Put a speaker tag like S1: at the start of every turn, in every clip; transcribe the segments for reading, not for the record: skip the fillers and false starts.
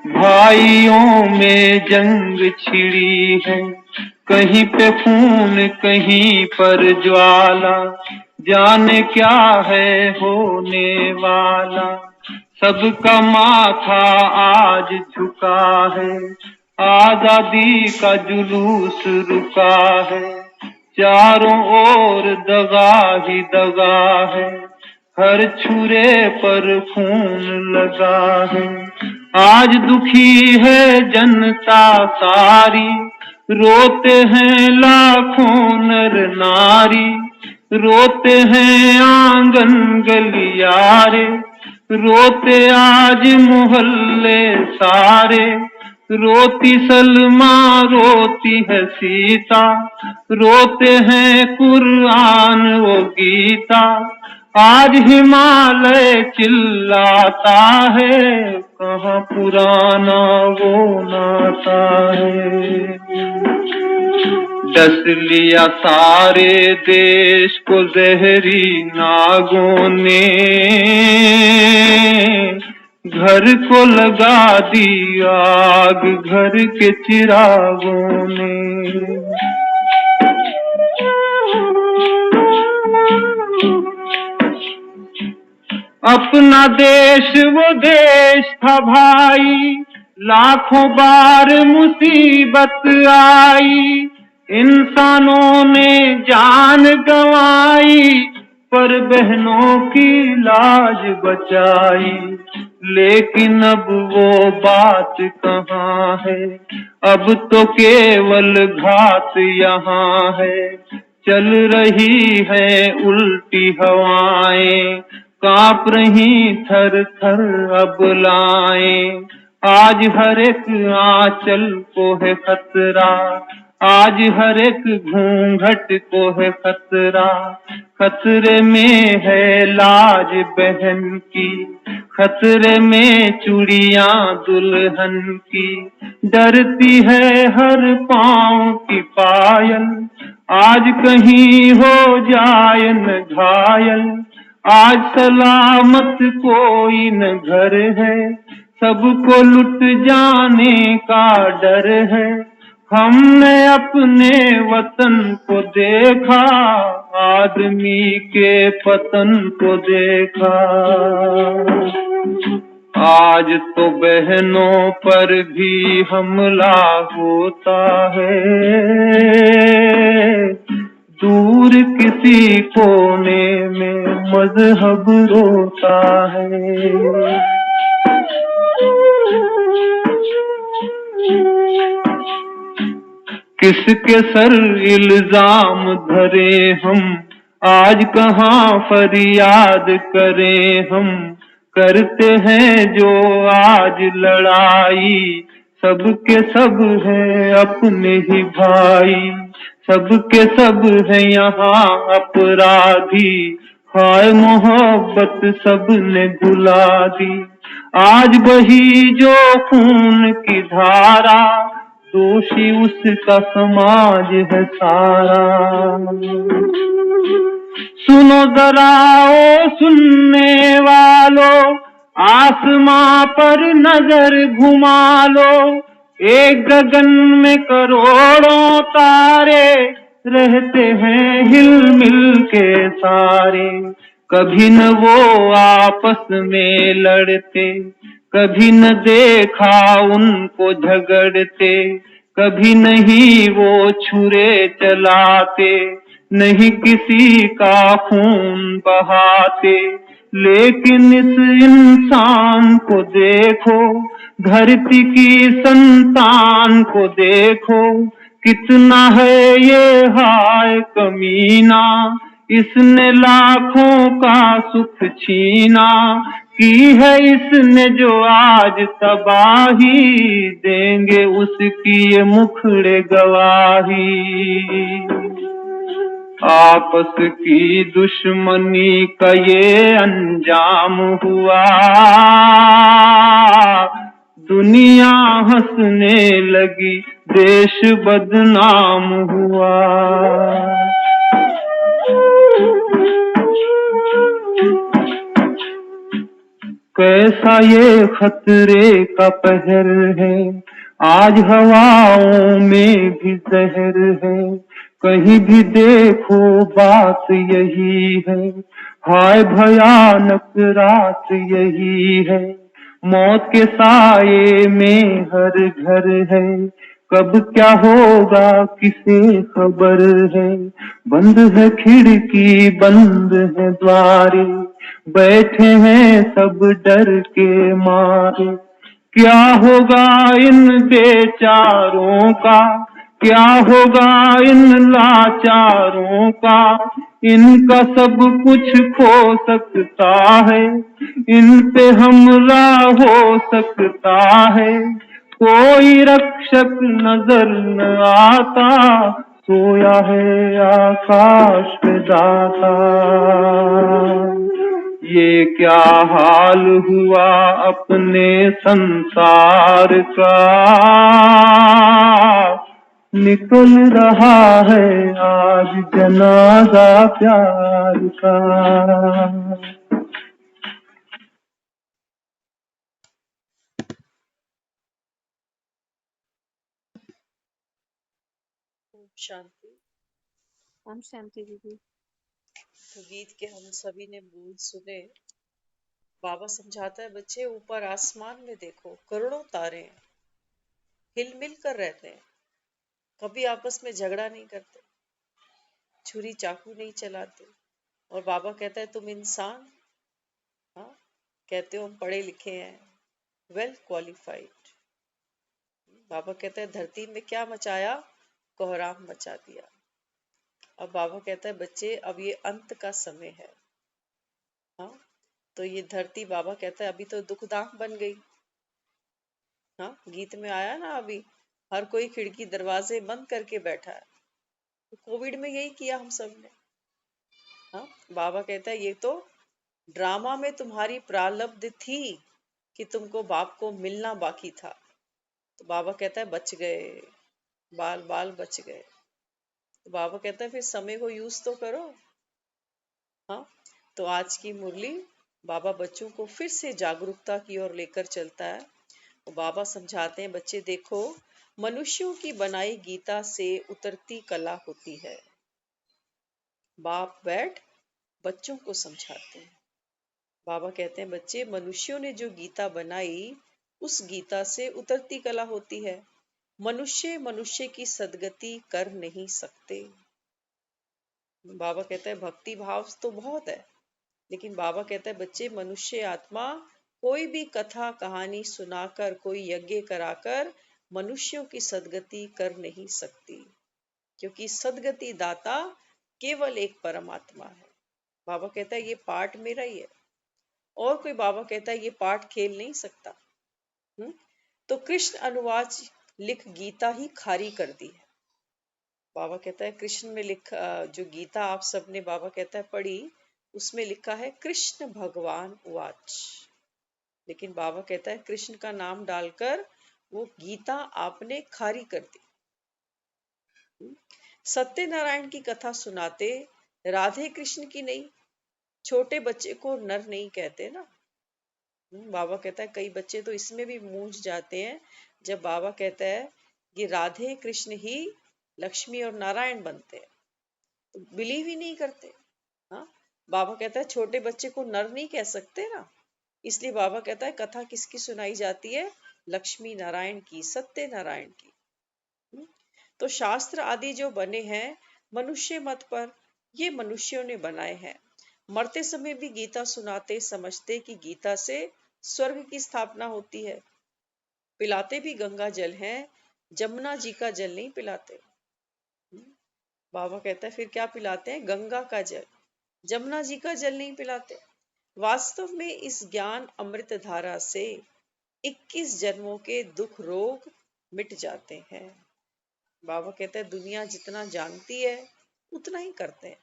S1: भाइयों में जंग छिड़ी है, कहीं पे खून कहीं पर ज्वाला, जाने क्या है होने वाला। सबका माथा आज झुका है, आजादी का जुलूस रुका है, चारों ओर दगा ही दगा है, हर छुरे पर खून लगा है। आज दुखी है जनता सारी, रोते हैं लाखों नर नारी, रोते हैं आंगन गलियारे, रोते आज मोहल्ले सारे, रोती सलमा रोती है सीता, रोते हैं कुरान वो गीता। आज हिमालय चिल्लाता है, कहाँ पुराना वो नाता है। डस लिया सारे देश को जहरी नागों ने, घर को लगा दी आग घर के चिरागों ने। अपना देश वो देश था भाई, लाखों बार मुसीबत आई, इंसानों ने जान गंवाई, पर बहनों की लाज बचाई। लेकिन अब वो बात कहाँ है, अब तो केवल घात यहाँ है। चल रही है उल्टी हवाएं, कांप रही थर थर अबलाएं। आज हर एक आंचल को है खतरा, आज हर एक घूंघट को है खतरा। खतरे में है लाज बहन की, खतरे में चूड़ियां दुल्हन की, डरती है हर पांव की पायल, आज कहीं हो जाए न घायल। आज सलामत कोई न घर है, सबको लुट जाने का डर है। हमने अपने वतन को देखा, आदमी के पतन को देखा। आज तो बहनों पर भी हमला होता है, दूर किसी कोने में मजहब रोता है। किसके सर इल्जाम धरे हम, आज कहाँ फरियाद करें हम। करते हैं जो आज लड़ाई, सबके सब है अपने ही भाई, सबके सब है यहाँ अपराधी। हाय मोहब्बत सबने भुला दी, आज बही जो खून की धारा, दोषी उसका समाज है सारा। सुनो जरा ओ सुनने वालों, आसमां पर नजर घुमा लो। एक गगन में करोड़ों तारे, रहते हैं हिल मिल के सारे। कभी न वो आपस में लड़ते, कभी न देखा उनको झगड़ते, कभी नहीं वो छुरे चलाते, नहीं किसी का खून बहाते। लेकिन इस इंसान को देखो, धरती की संतान को देखो, कितना है ये हाय कमीना। इसने लाखों का सुख छीना, की है इसने जो आज तबाही, देंगे उसकी ये मुखड़े गवाही। आपस की दुश्मनी का ये अंजाम हुआ, दुनिया हंसने लगी देश बदनाम हुआ। कैसा ये खतरे का पहर है, आज हवाओं में भी जहर है। कहीं भी देखो बात यही है, हाय भयानक रात यही है। मौत के साये में हर घर है, कब क्या होगा किसे खबर है। बंद है खिड़की बंद है द्वारे, बैठे हैं सब डर के मारे। क्या होगा इन बेचारों का, क्या होगा इन लाचारों का। इनका सब कुछ खो सकता है, इन पे हमला हो सकता है। कोई रक्षक नजर न आता, सोया है आकाश में दाता। ये क्या हाल हुआ अपने संसार का, निकल रहा है आज जनाजा प्यार का।
S2: ओम शांति।
S3: ओम शांति दीदी।
S2: तो गीत के हम सभी ने बोल सुने। बाबा समझाता है बच्चे ऊपर आसमान में देखो करोड़ों तारे हैं, हिल मिल कर रहते हैं, कभी आपस में झगड़ा नहीं करते, छुरी चाकू नहीं चलाते। और बाबा कहता है तुम इंसान, हाँ कहते हो हम पढ़े लिखे हैं, वेल क्वालिफाइड। बाबा कहता है धरती में क्या मचाया, कोहराम मचा दिया। अब बाबा कहता है बच्चे अब ये अंत का समय है। हाँ तो ये धरती बाबा कहता है अभी तो दुखदाम बन गई। हाँ गीत में आया ना अभी, हर कोई खिड़की दरवाजे बंद करके बैठा है। तो कोविड में यही किया हम सब ने। हाँ बाबा कहता है ये तो ड्रामा में तुम्हारी प्रारब्ध थी कि तुमको बाप को मिलना बाकी था। तो बाबा कहता है बच गए, बाल बाल बच गए। तो बाबा कहता है फिर समय को यूज तो करो। हाँ तो आज की मुरली बाबा बच्चों को फिर से जागरूकता की ओर लेकर चलता है। तो बाबा समझाते हैं बच्चे देखो मनुष्यों की बनाई गीता से उतरती कला होती है। बाप बैठ बच्चों को समझाते हैं। बाबा कहते हैं बच्चे मनुष्यों ने जो गीता बनाई उस गीता से उतरती कला होती है। मनुष्य मनुष्य की सदगति कर नहीं सकते। बाबा कहता है भक्ति भाव तो बहुत है, लेकिन बाबा कहता है बच्चे मनुष्य आत्मा कोई भी कथा कहानी सुनाकर कोई यज्ञ कराकर मनुष्यों की सदगति कर नहीं सकती, क्योंकि सदगति दाता केवल एक परमात्मा है। बाबा कहता है ये पार्ट मेरा ही है, और कोई बाबा कहता है ये पार्ट खेल नहीं सकता। तो कृष्ण अनुवाद लिख गीता ही खारी कर दी है। बाबा कहता है कृष्ण में लिखा जो गीता आप सबने बाबा कहता है पढ़ी, उसमें लिखा है कृष्ण भगवान उवाच, लेकिन बाबा कहता है कृष्ण का नाम डालकर वो गीता आपने खारी कर दी। सत्यनारायण की कथा सुनाते, राधे कृष्ण की नहीं। छोटे बच्चे को नर नहीं कहते ना। बाबा कहता है कई बच्चे तो इसमें भी मूंझ जाते हैं जब बाबा कहता है कि राधे कृष्ण ही लक्ष्मी और नारायण बनते हैं, तो बिलीव ही नहीं करते। हाँ बाबा कहता है छोटे बच्चे को नर नहीं कह सकते ना, इसलिए बाबा कहता है कथा किसकी सुनाई जाती है, लक्ष्मी नारायण की, सत्य नारायण की। तो शास्त्र आदि जो बने हैं मनुष्य मत पर, ये मनुष्यों ने बनाए हैं। मरते समय भी गीता सुनाते समझते कि गीता से स्वर्ग की स्थापना होती है। पिलाते भी गंगा जल है, जमुना जी का जल नहीं पिलाते। बाबा कहता है फिर क्या पिलाते हैं, गंगा का जल, जमुना जी का जल नहीं पिलाते। वास्तव में इस ज्ञान अमृत धारा से 21 जन्मों के दुख रोग मिट जाते हैं। बाबा कहते हैं दुनिया जितना जानती है उतना ही करते हैं।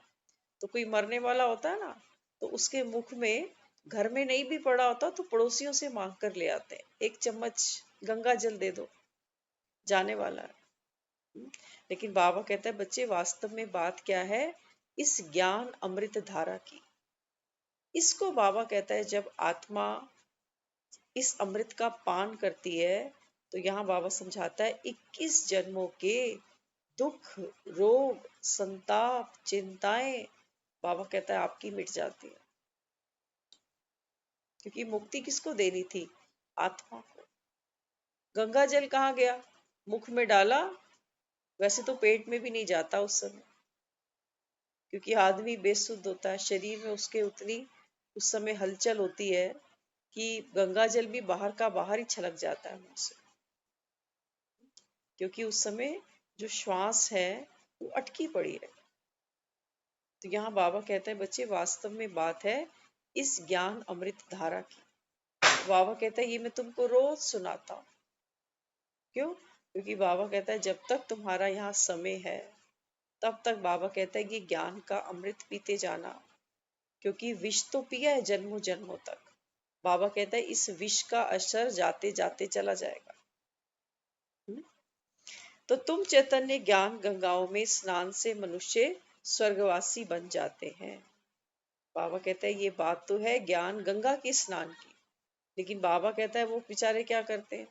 S2: तो कोई मरने वाला होता है ना, तो उसके मुख में घर में नहीं भी पड़ा होता तो पड़ोसियों से मांग कर ले आते हैं, एक चम्मच गंगा जल दे दो, जाने वाला है। लेकिन बाबा कहता है बच्चे वास्तव में बात क्या है, इस ज्ञान अमृत धारा की। इसको बाबा कहता है जब आत्मा इस अमृत का पान करती है तो यहाँ बाबा समझाता है 21 जन्मों के दुख, रोग, संताप, चिंताएं बाबा कहता है आपकी मिट जाती है। क्योंकि मुक्ति किसको देनी थी? आत्मा को। गंगा जल कहाँ गया? मुख में डाला, वैसे तो पेट में भी नहीं जाता उस समय, क्योंकि आदमी बेसुध होता है, शरीर में उसके उतनी उस समय हलचल होती है कि गंगा जल भी बाहर का बाहर ही छलक जाता है मुंह से, क्योंकि उस समय जो श्वास है वो अटकी पड़ी है। तो यहाँ बाबा कहते हैं बच्चे वास्तव में बात है इस ज्ञान अमृत धारा की। बाबा कहता है ये मैं तुमको रोज सुनाता हूँ। क्यों? क्योंकि बाबा कहता है जब तक तुम्हारा यहाँ समय है तब तक बाबा कहता है कि ज्ञान का अमृत पीते जाना, क्योंकि विष तो पिया है जन्मों जन्मों तक। बाबा कहता है इस विष का असर जाते जाते चला जाएगा। तो तुम चैतन्य ज्ञान गंगाओं में स्नान से मनुष्य स्वर्गवासी बन जाते हैं। बाबा कहता है ये बात तो है ज्ञान गंगा के स्नान की, लेकिन बाबा कहता है वो बेचारे क्या करते हैं?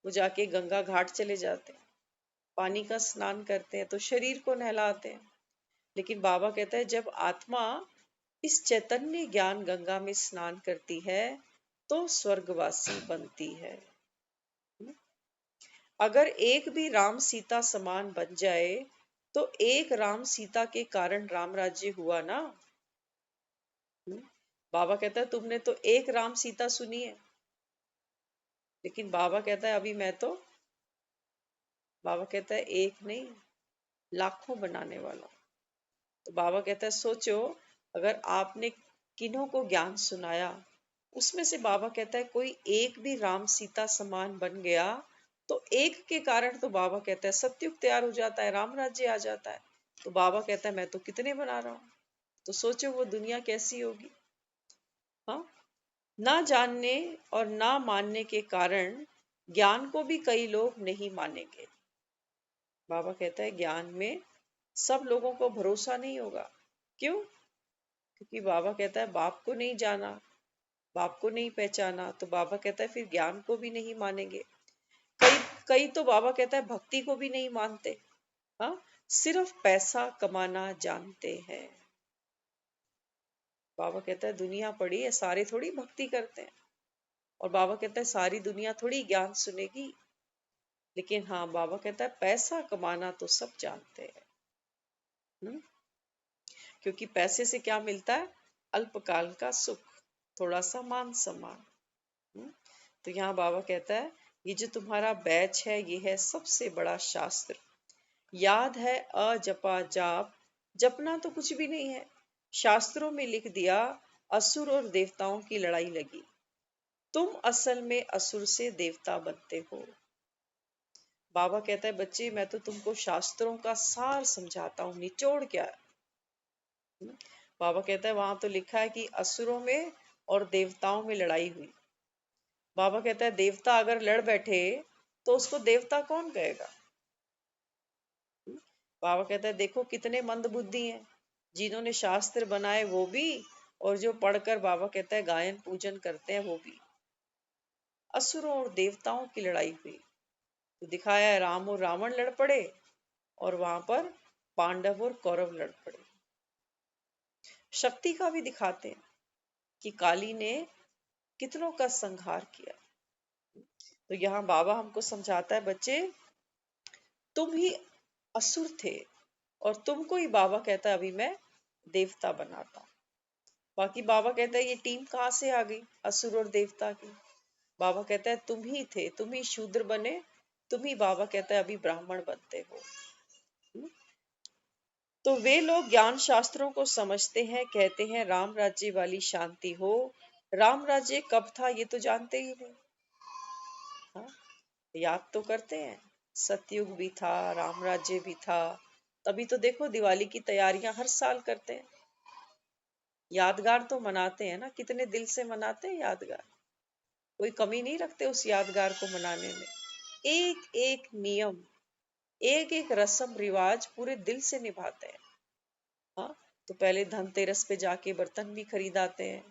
S2: वो जाके गंगा घाट चले जाते हैं, पानी का स्नान करते हैं तो शरीर को नहलाते हैं। लेकिन बाबा कहता है जब आत्मा इस चैतन्य ज्ञान गंगा में स्नान करती है तो स्वर्गवासी बनती है। अगर एक भी राम सीता समान बन जाए तो एक राम सीता के कारण राम राज्य हुआ ना। बाबा कहता है तुमने तो एक राम सीता सुनी है, लेकिन बाबा कहता है अभी बाबा कहता है एक नहीं लाखों बनाने वाला। तो बाबा कहता है सोचो अगर आपने किन्हों को ज्ञान सुनाया, उसमें से बाबा कहता है कोई एक भी राम सीता समान बन गया तो एक के कारण तो बाबा कहता है सतयुग तैयार हो जाता है, राम राज्य आ जाता है। तो बाबा कहता है मैं तो कितने बना रहा हूं, तो सोचो वो दुनिया कैसी होगी। हाँ, ना जानने और ना मानने के कारण ज्ञान को भी कई लोग नहीं मानेंगे। बाबा कहता है ज्ञान में सब लोगों को भरोसा नहीं होगा। क्यों? क्योंकि बाबा कहता है बाप को नहीं जाना, बाप को नहीं पहचाना, तो बाबा कहता है फिर ज्ञान को भी नहीं मानेंगे। कई कई तो बाबा कहता है भक्ति को भी नहीं मानते। हाँ, सिर्फ पैसा कमाना जानते हैं। बाबा कहता है दुनिया पड़ी है, सारे थोड़ी भक्ति करते हैं, और बाबा कहता है सारी दुनिया थोड़ी ज्ञान सुनेगी। लेकिन हाँ, बाबा कहता है पैसा कमाना तो सब जानते हैं। क्योंकि पैसे से क्या मिलता है? अल्पकाल का सुख, थोड़ा सा मान सम्मान। तो यहाँ बाबा कहता है ये जो तुम्हारा बैच है ये है सबसे बड़ा शास्त्र। याद है अजपा जाप, जपना तो कुछ भी नहीं है। शास्त्रों में लिख दिया असुर और देवताओं की लड़ाई लगी, तुम असल में असुर से देवता बनते हो। बाबा कहता है बच्चे मैं तो तुमको शास्त्रों का सार समझाता हूँ, निचोड़ क्या है। बाबा कहता है वहां तो लिखा है कि असुरों में और देवताओं में लड़ाई हुई। बाबा कहता है देवता अगर लड़ बैठे तो उसको देवता कौन कहेगा? बाबा कहता है देखो कितने मंद बुद्धि हैं, जिन्होंने शास्त्र बनाए वो भी, और जो पढ़कर बाबा कहता है गायन पूजन करते हैं वो भी। असुरों और देवताओं की लड़ाई हुई तो दिखाया है राम और रावण लड़ पड़े, और वहां पर पांडव और कौरव लड़ पड़े। शक्ति का भी दिखाते हैं कि काली ने कितनों का संहार किया। तो यहाँ बाबा हमको समझाता है बच्चे तुम ही असुर थे और तुमको ही बाबा कहता है अभी मैं देवता बनाता हूँ। बाकी बाबा कहता है ये टीम कहाँ से आ गई असुर और देवता की? बाबा कहता है तुम ही थे, तुम ही शूद्र बने, तुम ही बाबा कहता है अभी ब्राह्मण बनते हो। तो वे लोग ज्ञान शास्त्रों को समझते हैं, कहते हैं राम राज्य वाली शांति हो। राम राज्य कब था ये तो जानते ही नहीं। हाँ, याद तो करते हैं सतयुग भी था, राम राज्य भी था, तभी तो देखो दिवाली की तैयारियां हर साल करते हैं। यादगार तो मनाते हैं ना, कितने दिल से मनाते हैं यादगार, कोई कमी नहीं रखते उस यादगार को मनाने में। एक एक नियम, एक एक रस्म रिवाज पूरे दिल से निभाते हैं। हाँ, तो पहले धनतेरस पे जाके बर्तन भी खरीदाते हैं,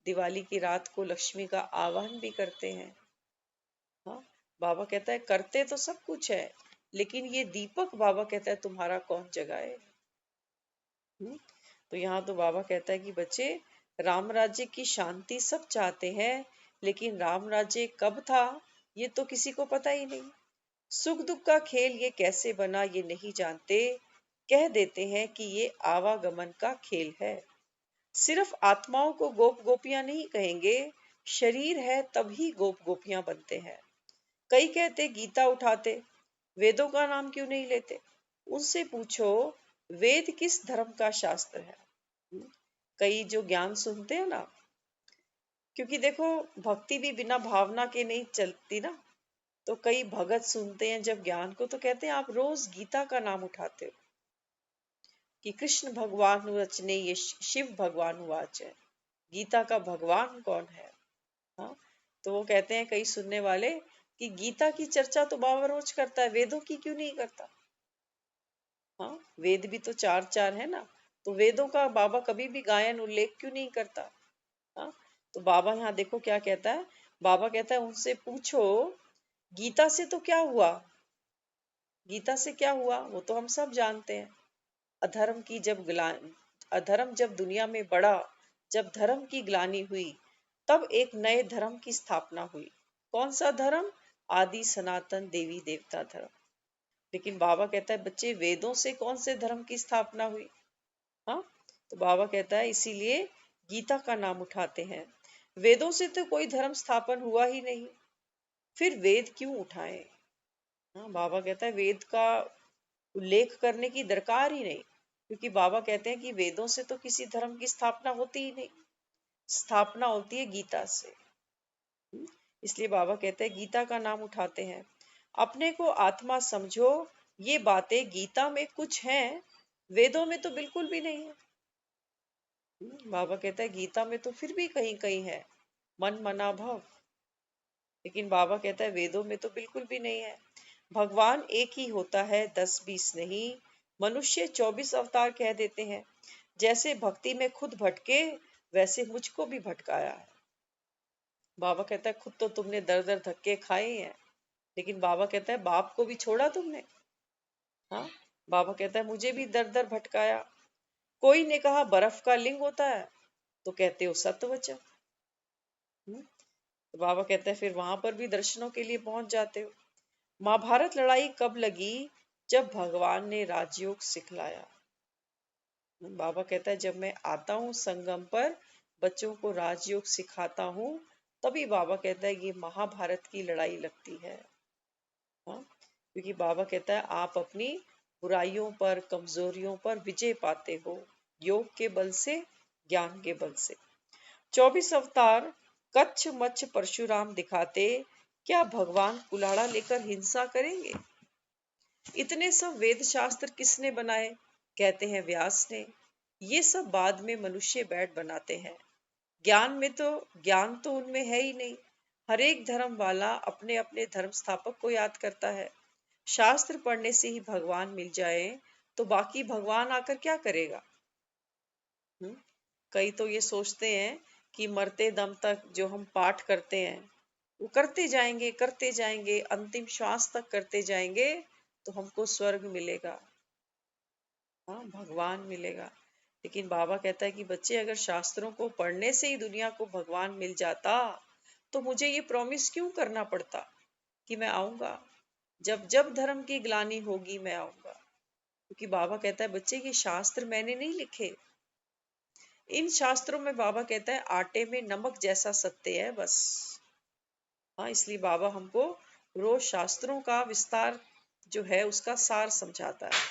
S2: दिवाली की रात को लक्ष्मी का आवाहन भी करते हैं। हाँ, बाबा कहता है करते तो सब कुछ है, लेकिन ये दीपक बाबा कहता है तुम्हारा कौन जगाए। हम्म, तो यहाँ तो बाबा कहता है कि बच्चे, राम राज्य की शांति सब चाहते हैं, लेकिन राम राज्य कब था ये तो किसी को पता ही नहीं। सुख दुख का खेल ये कैसे बना ये नहीं जानते, कह देते हैं कि ये आवागमन का खेल है। सिर्फ आत्माओं को गोप गोपियां नहीं कहेंगे, शरीर है तभी गोप गोपियां बनते हैं। कई कहते गीता उठाते, वेदों का नाम क्यों नहीं लेते। उनसे पूछो वेद किस धर्म का शास्त्र है। कई जो ज्ञान सुनते हैं ना, क्योंकि देखो भक्ति भी बिना भावना के नहीं चलती ना, तो कई भगत सुनते हैं जब ज्ञान को तो कहते हैं आप रोज गीता का नाम उठाते हो कि कृष्ण भगवान रचने ये शिव भगवान वाच है। गीता का भगवान कौन है। हाँ, तो वो कहते हैं कई सुनने वाले कि गीता की चर्चा तो बाबा रोज करता है, वेदों की क्यों नहीं करता। हाँ, वेद भी तो चार चार है ना, तो वेदों का बाबा कभी भी गायन उल्लेख क्यों नहीं करता। हाँ, तो बाबा यहाँ देखो क्या कहता है। बाबा कहता है उनसे पूछो गीता से तो क्या हुआ। गीता से क्या हुआ वो तो हम सब जानते हैं। अधर्म की जब अधर्म जब दुनिया में बढ़ा, जब धर्म की ग्लानि हुई, तब एक नए धर्म की स्थापना हुई। कौन सा धर्म। आदि सनातन देवी देवता धर्म। लेकिन बाबा कहता है बच्चे वेदों से कौन से धर्म की स्थापना हुई। हाँ, तो बाबा कहता है इसीलिए गीता का नाम उठाते हैं। वेदों से तो कोई धर्म स्थापन हुआ ही नहीं, फिर वेद क्यों उठाएं। हाँ, बाबा कहता है वेद का उल्लेख करने की दरकार ही नहीं, क्योंकि बाबा कहते हैं कि वेदों से तो किसी धर्म की स्थापना होती ही नहीं, स्थापना होती है गीता से। इसलिए बाबा कहते हैं गीता का नाम उठाते हैं। अपने को आत्मा समझो, ये बातें गीता में कुछ हैं, वेदों में तो बिल्कुल भी नहीं है। बाबा कहता है गीता में तो फिर भी कहीं कहीं है, मन मना भव, लेकिन बाबा कहता है वेदों में तो बिल्कुल भी नहीं है। भगवान एक ही होता है 10-20 नहीं, मनुष्य 24 अवतार कह देते हैं। जैसे भक्ति में खुद भटके, वैसे मुझको भी भटकाया है। बाबा कहता है खुद तो तुमने दर दर धक्के खाए हैं, लेकिन बाबा कहता है बाप को भी छोड़ा तुमने। हाँ, बाबा कहता है मुझे भी दर दर भटकाया। कोई ने कहा बर्फ का लिंग होता है, तो कहते हो सत्वचन। तो बाबा कहता है फिर वहां पर भी दर्शनों के लिए पहुंच जाते हो। महाभारत लड़ाई कब लगी, जब भगवान ने राजयोग सिखलाया। बाबा कहता है जब मैं आता हूँ संगम पर, बच्चों को राजयोग सिखाता हूँ, तभी बाबा कहता है ये महाभारत की लड़ाई लगती है। हाँ, क्योंकि बाबा कहता है आप अपनी बुराइयों पर, कमजोरियों पर विजय पाते हो, योग के बल से, ज्ञान के बल से। 24 अवतार कच्छ मच्छ परशुराम दिखाते, क्या भगवान कुलाड़ा लेकर हिंसा करेंगे। इतने सब वेद शास्त्र किसने बनाए, कहते हैं व्यास ने। ये सब बाद में मनुष्य बैठ बनाते हैं। ज्ञान तो उनमें है ही नहीं। हर एक धर्म वाला अपने अपने धर्म स्थापक को याद करता है। शास्त्र पढ़ने से ही भगवान मिल जाए, तो बाकी भगवान आकर क्या करेगा। हम्म? कई तो ये सोचते हैं कि मरते दम तक जो हम पाठ करते हैं वो करते जाएंगे, अंतिम श्वास तक करते जाएंगे, तो हमको स्वर्ग मिलेगा। हाँ, भगवान मिलेगा। लेकिन बाबा कहता है कि बच्चे अगर शास्त्रों को पढ़ने से ही दुनिया को भगवान मिल जाता, तो मुझे ये प्रॉमिस क्यों करना पड़ता कि मैं आऊंगा, जब जब धर्म की ग्लानि होगी मैं आऊंगा। क्योंकि बाबा कहता है बच्चे ये शास्त्र मैंने नहीं लिखे, इन शास्त्रों में बाबा कहता है आटे में नमक जैसा सत्य है बस। हाँ, इसलिए बाबा हमको रोज शास्त्रों का विस्तार जो है उसका सार समझाता है।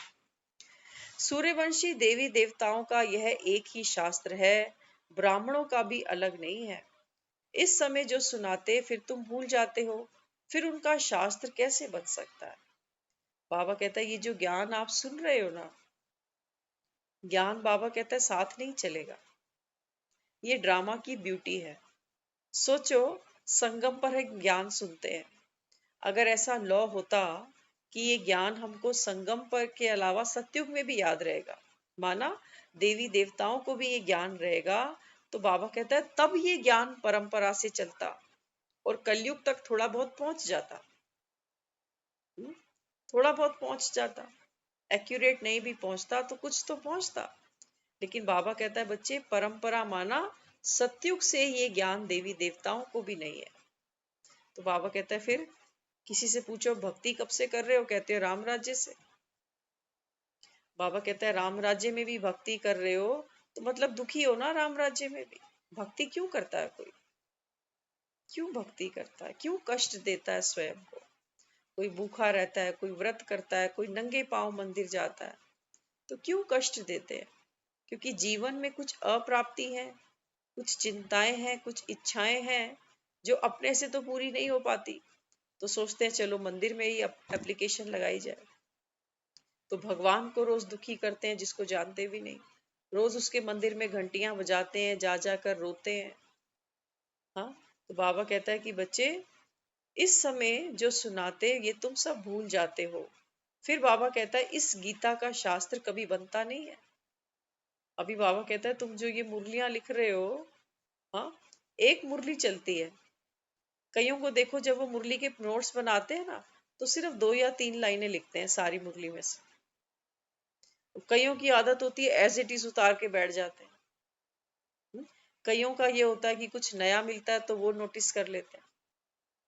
S2: सूर्यवंशी देवी देवताओं का यह एक ही शास्त्र है, ब्राह्मणों का भी अलग नहीं है। इस समय जो सुनाते फिर तुम भूल जाते हो, फिर उनका शास्त्र कैसे बन सकता है। बाबा कहता है ये जो ज्ञान आप सुन रहे हो ना, ज्ञान बाबा कहता है साथ नहीं चलेगा, ये ड्रामा की ब्यूटी है। सोचो संगम पर एक ज्ञान सुनते हैं, अगर ऐसा लॉ होता कि ये ज्ञान हमको संगम पर के अलावा सत्युग में भी याद रहेगा, माना देवी देवताओं को भी ये ज्ञान रहेगा, तो बाबा कहता है तब ये ज्ञान परंपरा से चलता और कलयुग तक थोड़ा बहुत पहुंच जाता। हम्म, थोड़ा बहुत पहुंच जाता, एक्यूरेट नहीं भी पहुंचता तो कुछ तो पहुंचता। लेकिन बाबा कहता है बच्चे, परंपरा माना सतयुग से ये ज्ञान देवी देवताओं को भी नहीं है। तो बाबा कहता है फिर किसी से पूछो भक्ति कब से कर रहे हो, कहते हो राम राज्य से। बाबा कहता है राम राज्य में भी भक्ति कर रहे हो तो मतलब दुखी हो ना। राम राज्य में भी भक्ति क्यों करता है कोई? क्यों भक्ति करता है? क्यों कष्ट देता है स्वयं को? कोई भूखा रहता है, कोई व्रत करता है, कोई नंगे पांव मंदिर जाता है, तो क्यों कष्ट देते हैं? क्योंकि जीवन में कुछ अप्राप्ति है, कुछ चिंताएं हैं, कुछ इच्छाएं हैं जो अपने से तो पूरी नहीं हो पाती। तो सोचते हैं चलो मंदिर में ही एप्लीकेशन लगाई जाए। तो भगवान को रोज दुखी करते हैं जिसको जानते भी नहीं। रोज उसके मंदिर में घंटियां बजाते हैं, जा जाकर रोते हैं। हाँ, तो बाबा कहता है कि बच्चे, इस समय जो सुनाते ये तुम सब भूल जाते हो। फिर बाबा कहता है इस गीता का शास्त्र कभी बनता नहीं है। अभी बाबा कहता है तुम जो ये मुरलियां लिख रहे हो, हाँ, एक मुरली चलती है। कईयों को देखो जब वो मुरली के नोट्स बनाते हैं ना, तो सिर्फ 2 या 3 लाइनें लिखते हैं सारी मुरली में से। कईयों की आदत होती है एज इट इज उतार के बैठ जाते हैं। कईयों का ये होता है कि कुछ नया मिलता है तो वो नोटिस कर लेते हैं।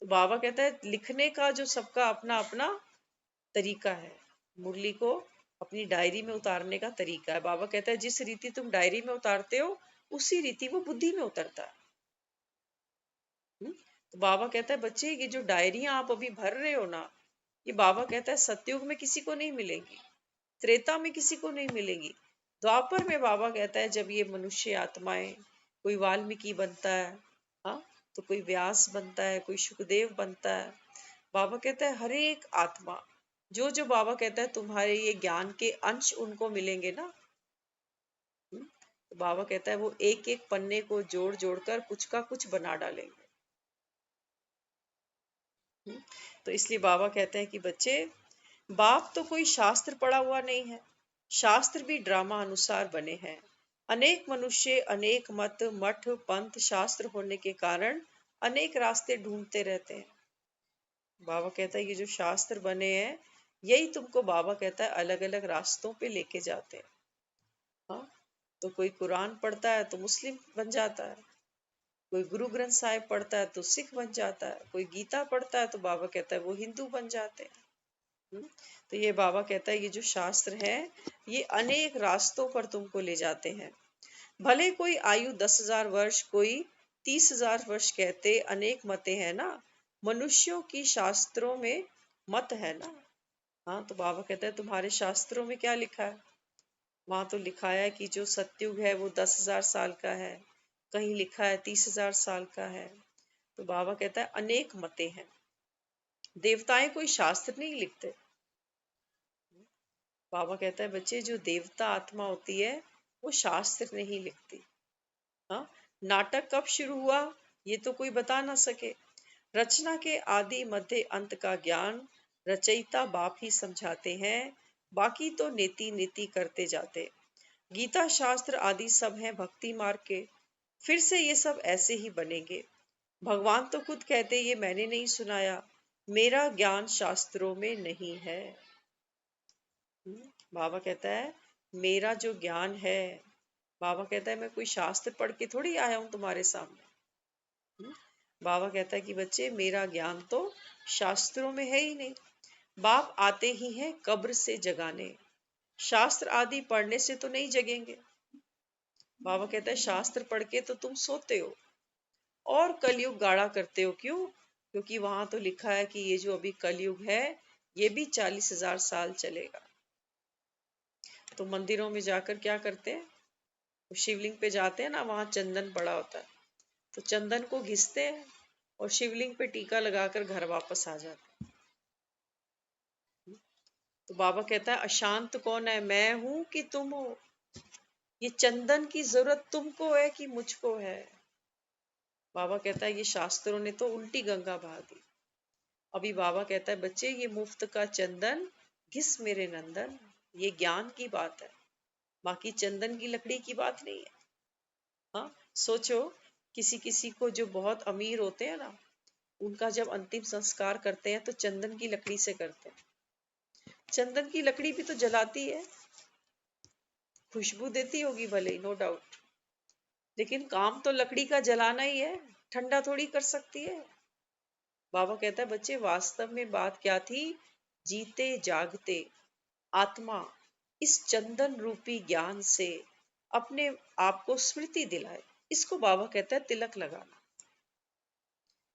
S2: तो बाबा कहता है लिखने का जो सबका अपना अपना तरीका है, मुरली को अपनी डायरी में उतारने का तरीका है। बाबा कहता है जिस रीति तुम डायरी में उतारते हो उसी रीति वो बुद्धि में उतरता है। तो बाबा कहता है बच्चे, ये जो डायरियां आप अभी भर रहे हो ना, ये बाबा कहता है सतयुग में किसी को नहीं मिलेंगी, त्रेता में किसी को नहीं मिलेगी। द्वापर में बाबा कहता है जब ये मनुष्य आत्माएं, कोई वाल्मीकि बनता है, हाँ, तो कोई व्यास बनता है, कोई सुखदेव बनता है। बाबा कहता है हर एक आत्मा जो जो बाबा कहता है तुम्हारे ये ज्ञान के अंश उनको मिलेंगे ना। तो बाबा कहता है वो एक एक पन्ने को जोड़ जोड़कर कुछ का कुछ बना डालेंगे। तो इसलिए बाबा कहते हैं कि बच्चे, बाप तो कोई शास्त्र पढ़ा हुआ नहीं है, शास्त्र भी ड्रामा अनुसार बने हैं। अनेक मनुष्य अनेक मत मठ पंथ शास्त्र होने के कारण अनेक रास्ते ढूंढते रहते हैं। बाबा कहता है ये जो शास्त्र बने हैं यही तुमको बाबा कहता है अलग अलग रास्तों पे लेके जाते हैं। हाँ, तो कोई कुरान पढ़ता है तो मुस्लिम बन जाता है, कोई गुरु ग्रंथ साहिब पढ़ता है तो सिख बन जाता है, कोई गीता पढ़ता है तो बाबा कहता है वो हिंदू बन जाते हैं। तो ये बाबा कहता है ये जो शास्त्र है ये अनेक रास्तों पर तुमको ले जाते हैं। भले कोई आयु 10,000 वर्ष, कोई 30,000 वर्ष कहते, अनेक मतें हैं ना, मनुष्यों की शास्त्रों में मत है ना। हाँ, तो बाबा कहता है तुम्हारे शास्त्रों में क्या लिखा है? वहां तो लिखा है कि जो सतयुग है वो 10,000 साल का है, कहीं लिखा है 30,000 साल का है। तो बाबा कहता है अनेक मतें हैं। देवताएं कोई शास्त्र नहीं लिखते। बाबा कहता है बच्चे, जो देवता आत्मा होती है वो शास्त्र नहीं लिखती। हाँ, नाटक कब शुरू हुआ ये तो कोई बता ना सके। रचना के आदि मध्य अंत का ज्ञान रचयिता बाप ही समझाते हैं, बाकी तो नीति नीति करते जाते। गीता शास्त्र आदि सब हैं भक्ति मार्ग के, फिर से ये सब ऐसे ही बनेंगे। भगवान तो खुद कहते ये मैंने नहीं सुनाया, मेरा ज्ञान शास्त्रों में नहीं है। बाबा कहता है मेरा जो ज्ञान है, बाबा कहता है मैं कोई शास्त्र पढ़ के थोड़ी आया हूं तुम्हारे सामने। बाबा कहता है कि बच्चे, मेरा ज्ञान तो शास्त्रों में है ही नहीं। बाप आते ही हैं कब्र से जगाने, शास्त्र आदि पढ़ने से तो नहीं जगेंगे। बाबा कहता है शास्त्र पढ़ के तो तुम सोते हो और कलयुग गाढ़ा करते हो। क्यों? क्योंकि वहां तो लिखा है कि ये जो अभी कलयुग है ये भी 40,000 साल चलेगा। तो मंदिरों में जाकर क्या करते हैं, तो शिवलिंग पे जाते हैं ना, वहां चंदन पड़ा होता है, तो चंदन को घिसते हैं और शिवलिंग पे टीका लगाकर घर वापस आ जाते हैं। तो बाबा कहता है अशांत कौन है, मैं हूं कि तुम हो? ये चंदन की जरूरत तुमको है कि मुझको है? बाबा कहता है ये शास्त्रों ने तो उल्टी गंगा बहा दी। अभी बाबा कहता है बच्चे, ये मुफ्त का चंदन घिस मेरे नंदन, ये ज्ञान की बात है, बाकी चंदन की लकड़ी की बात नहीं है। हाँ, सोचो, किसी किसी को जो बहुत अमीर होते हैं ना, उनका जब अंतिम संस्कार करते हैं तो चंदन की लकड़ी से करते हैं। चंदन की लकड़ी भी तो जलाती है, खुशबू देती होगी भले ही, नो डाउट, लेकिन काम तो लकड़ी का जलाना ही है, ठंडा थोड़ी कर सकती है। बाबा कहता है बच्चे, वास्तव में बात क्या थी? जीते जागते आत्मा इस चंदन रूपी ज्ञान से अपने आप को स्मृति दिलाए। इसको बाबा कहता है तिलक लगाना।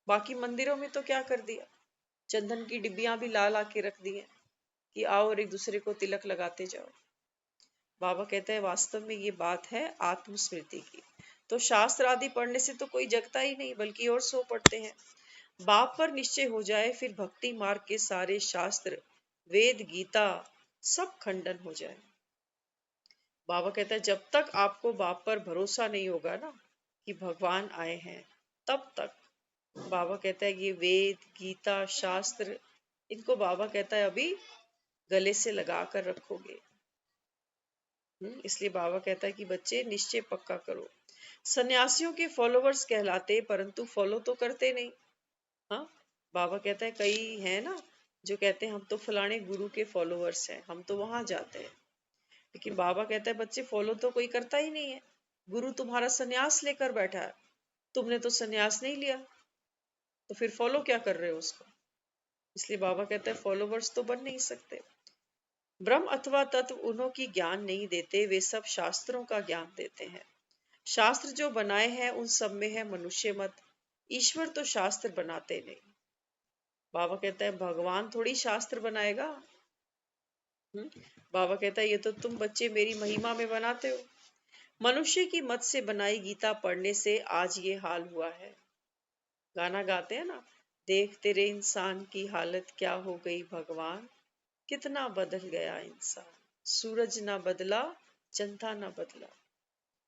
S2: बाकी मंदिरों में तो क्या कर दिया, चंदन की डिब्बियां भी ला ला के रख दी हैं कि आओ और एक दूसरे को तिलक लगाते जाओ। बाबा कहते हैं वास्तव में ये बात है आत्मस्मृति की। तो शास्त्र आदि पढ़ने से तो कोई जगता ही नहीं, बल्कि और सो पढ़ते हैं। बाप पर निश्चय हो जाए, फिर भक्ति मार्ग के सारे शास्त्र, वेद, गीता सब खंडन हो जाए। बाबा कहता है जब तक आपको बाप पर भरोसा नहीं होगा ना कि भगवान आए हैं, तब तक बाबा कहता है ये वेद, गीता, शास्त्र, इनको बाबा कहता है अभी गले से लगा कर रखोगे। इसलिए बाबा कहता है कि बच्चे निश्चय पक्का करो। सन्यासियों के फॉलोवर्स कहलाते, परंतु फॉलो तो करते नहीं। हाँ, बाबा कहता है कई हैं ना जो कहते हैं हम तो फलाने गुरु के फॉलोवर्स हैं, हम तो वहां जाते हैं, लेकिन बाबा कहता है बच्चे फॉलो तो कोई करता ही नहीं है। गुरु तुम्हारा सन्यास लेकर बैठा है, तुमने तो सन्यास नहीं लिया, तो फिर फॉलो क्या कर रहे हो उसको? इसलिए बाबा कहता है फॉलोवर्स तो बन नहीं सकते। ब्रह्म अथवा तत्व उन्हों की ज्ञान नहीं देते, वे सब शास्त्रों का ज्ञान देते हैं। शास्त्र जो बनाए हैं उन सब में है मनुष्य मत, ईश्वर तो शास्त्र बनाते नहीं। बाबा कहता है भगवान थोड़ी शास्त्र बनाएगा। बाबा कहता है ये तो तुम बच्चे मेरी महिमा में बनाते हो। मनुष्य की मत से बनाई गीता पढ़ने से आज ये हाल हुआ है। गाना गाते हैं ना, देख तेरे इंसान की हालत क्या हो गई भगवान, कितना बदल गया इंसान। सूरज ना बदला, चंदा ना बदला,